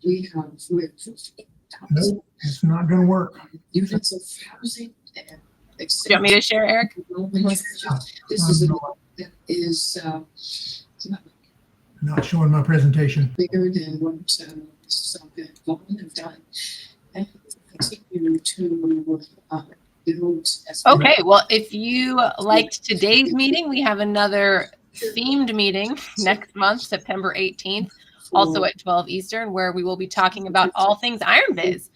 Speaker 9: we have
Speaker 4: Nope, it's not going to work.
Speaker 9: units of housing.
Speaker 1: Do you want me to share, Eric?
Speaker 9: This is that is
Speaker 4: Not showing my presentation.
Speaker 9: bigger than what some Wooten have done, and continue to build.
Speaker 1: Okay, well, if you liked today's meeting, we have another themed meeting next month, September 18th, also at 12 Eastern, where we will be talking about all things Iron Viz.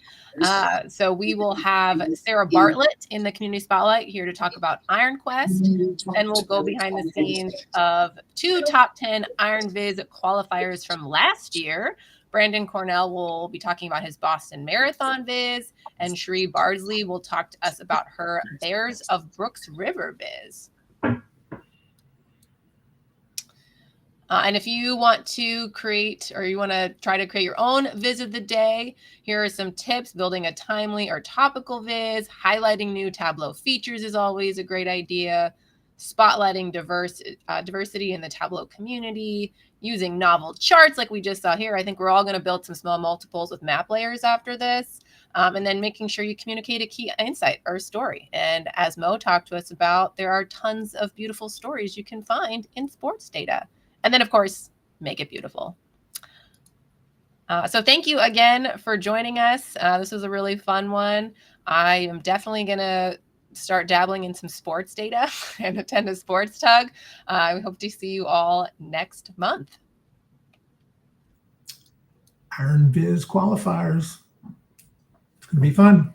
Speaker 1: So we will have Sarah Bartlett in the Community Spotlight here to talk about Iron Quest, and we'll go behind the scenes of 2 top 10 Iron Viz qualifiers from last year. Brandon Cornell will be talking about his Boston Marathon Viz, and Sheree Bardsley will talk to us about her Bears of Brooks River Viz. And if you want to create, or you want to try to create your own Viz of the day, here are some tips. Building a timely or topical Viz, highlighting new Tableau features is always a great idea. Spotlighting diversity in the Tableau community, using novel charts like we just saw here. I think we're all going to build some small multiples with map layers after this. And then making sure you communicate a key insight or story. And as Mo talked to us about, there are tons of beautiful stories you can find in sports data. And then, of course, make it beautiful. So thank you again for joining us. This was a really fun one. I am definitely going to start dabbling in some sports data and attend a sports tug. We hope to see you all next month.
Speaker 4: Iron Viz qualifiers. It's going to be fun.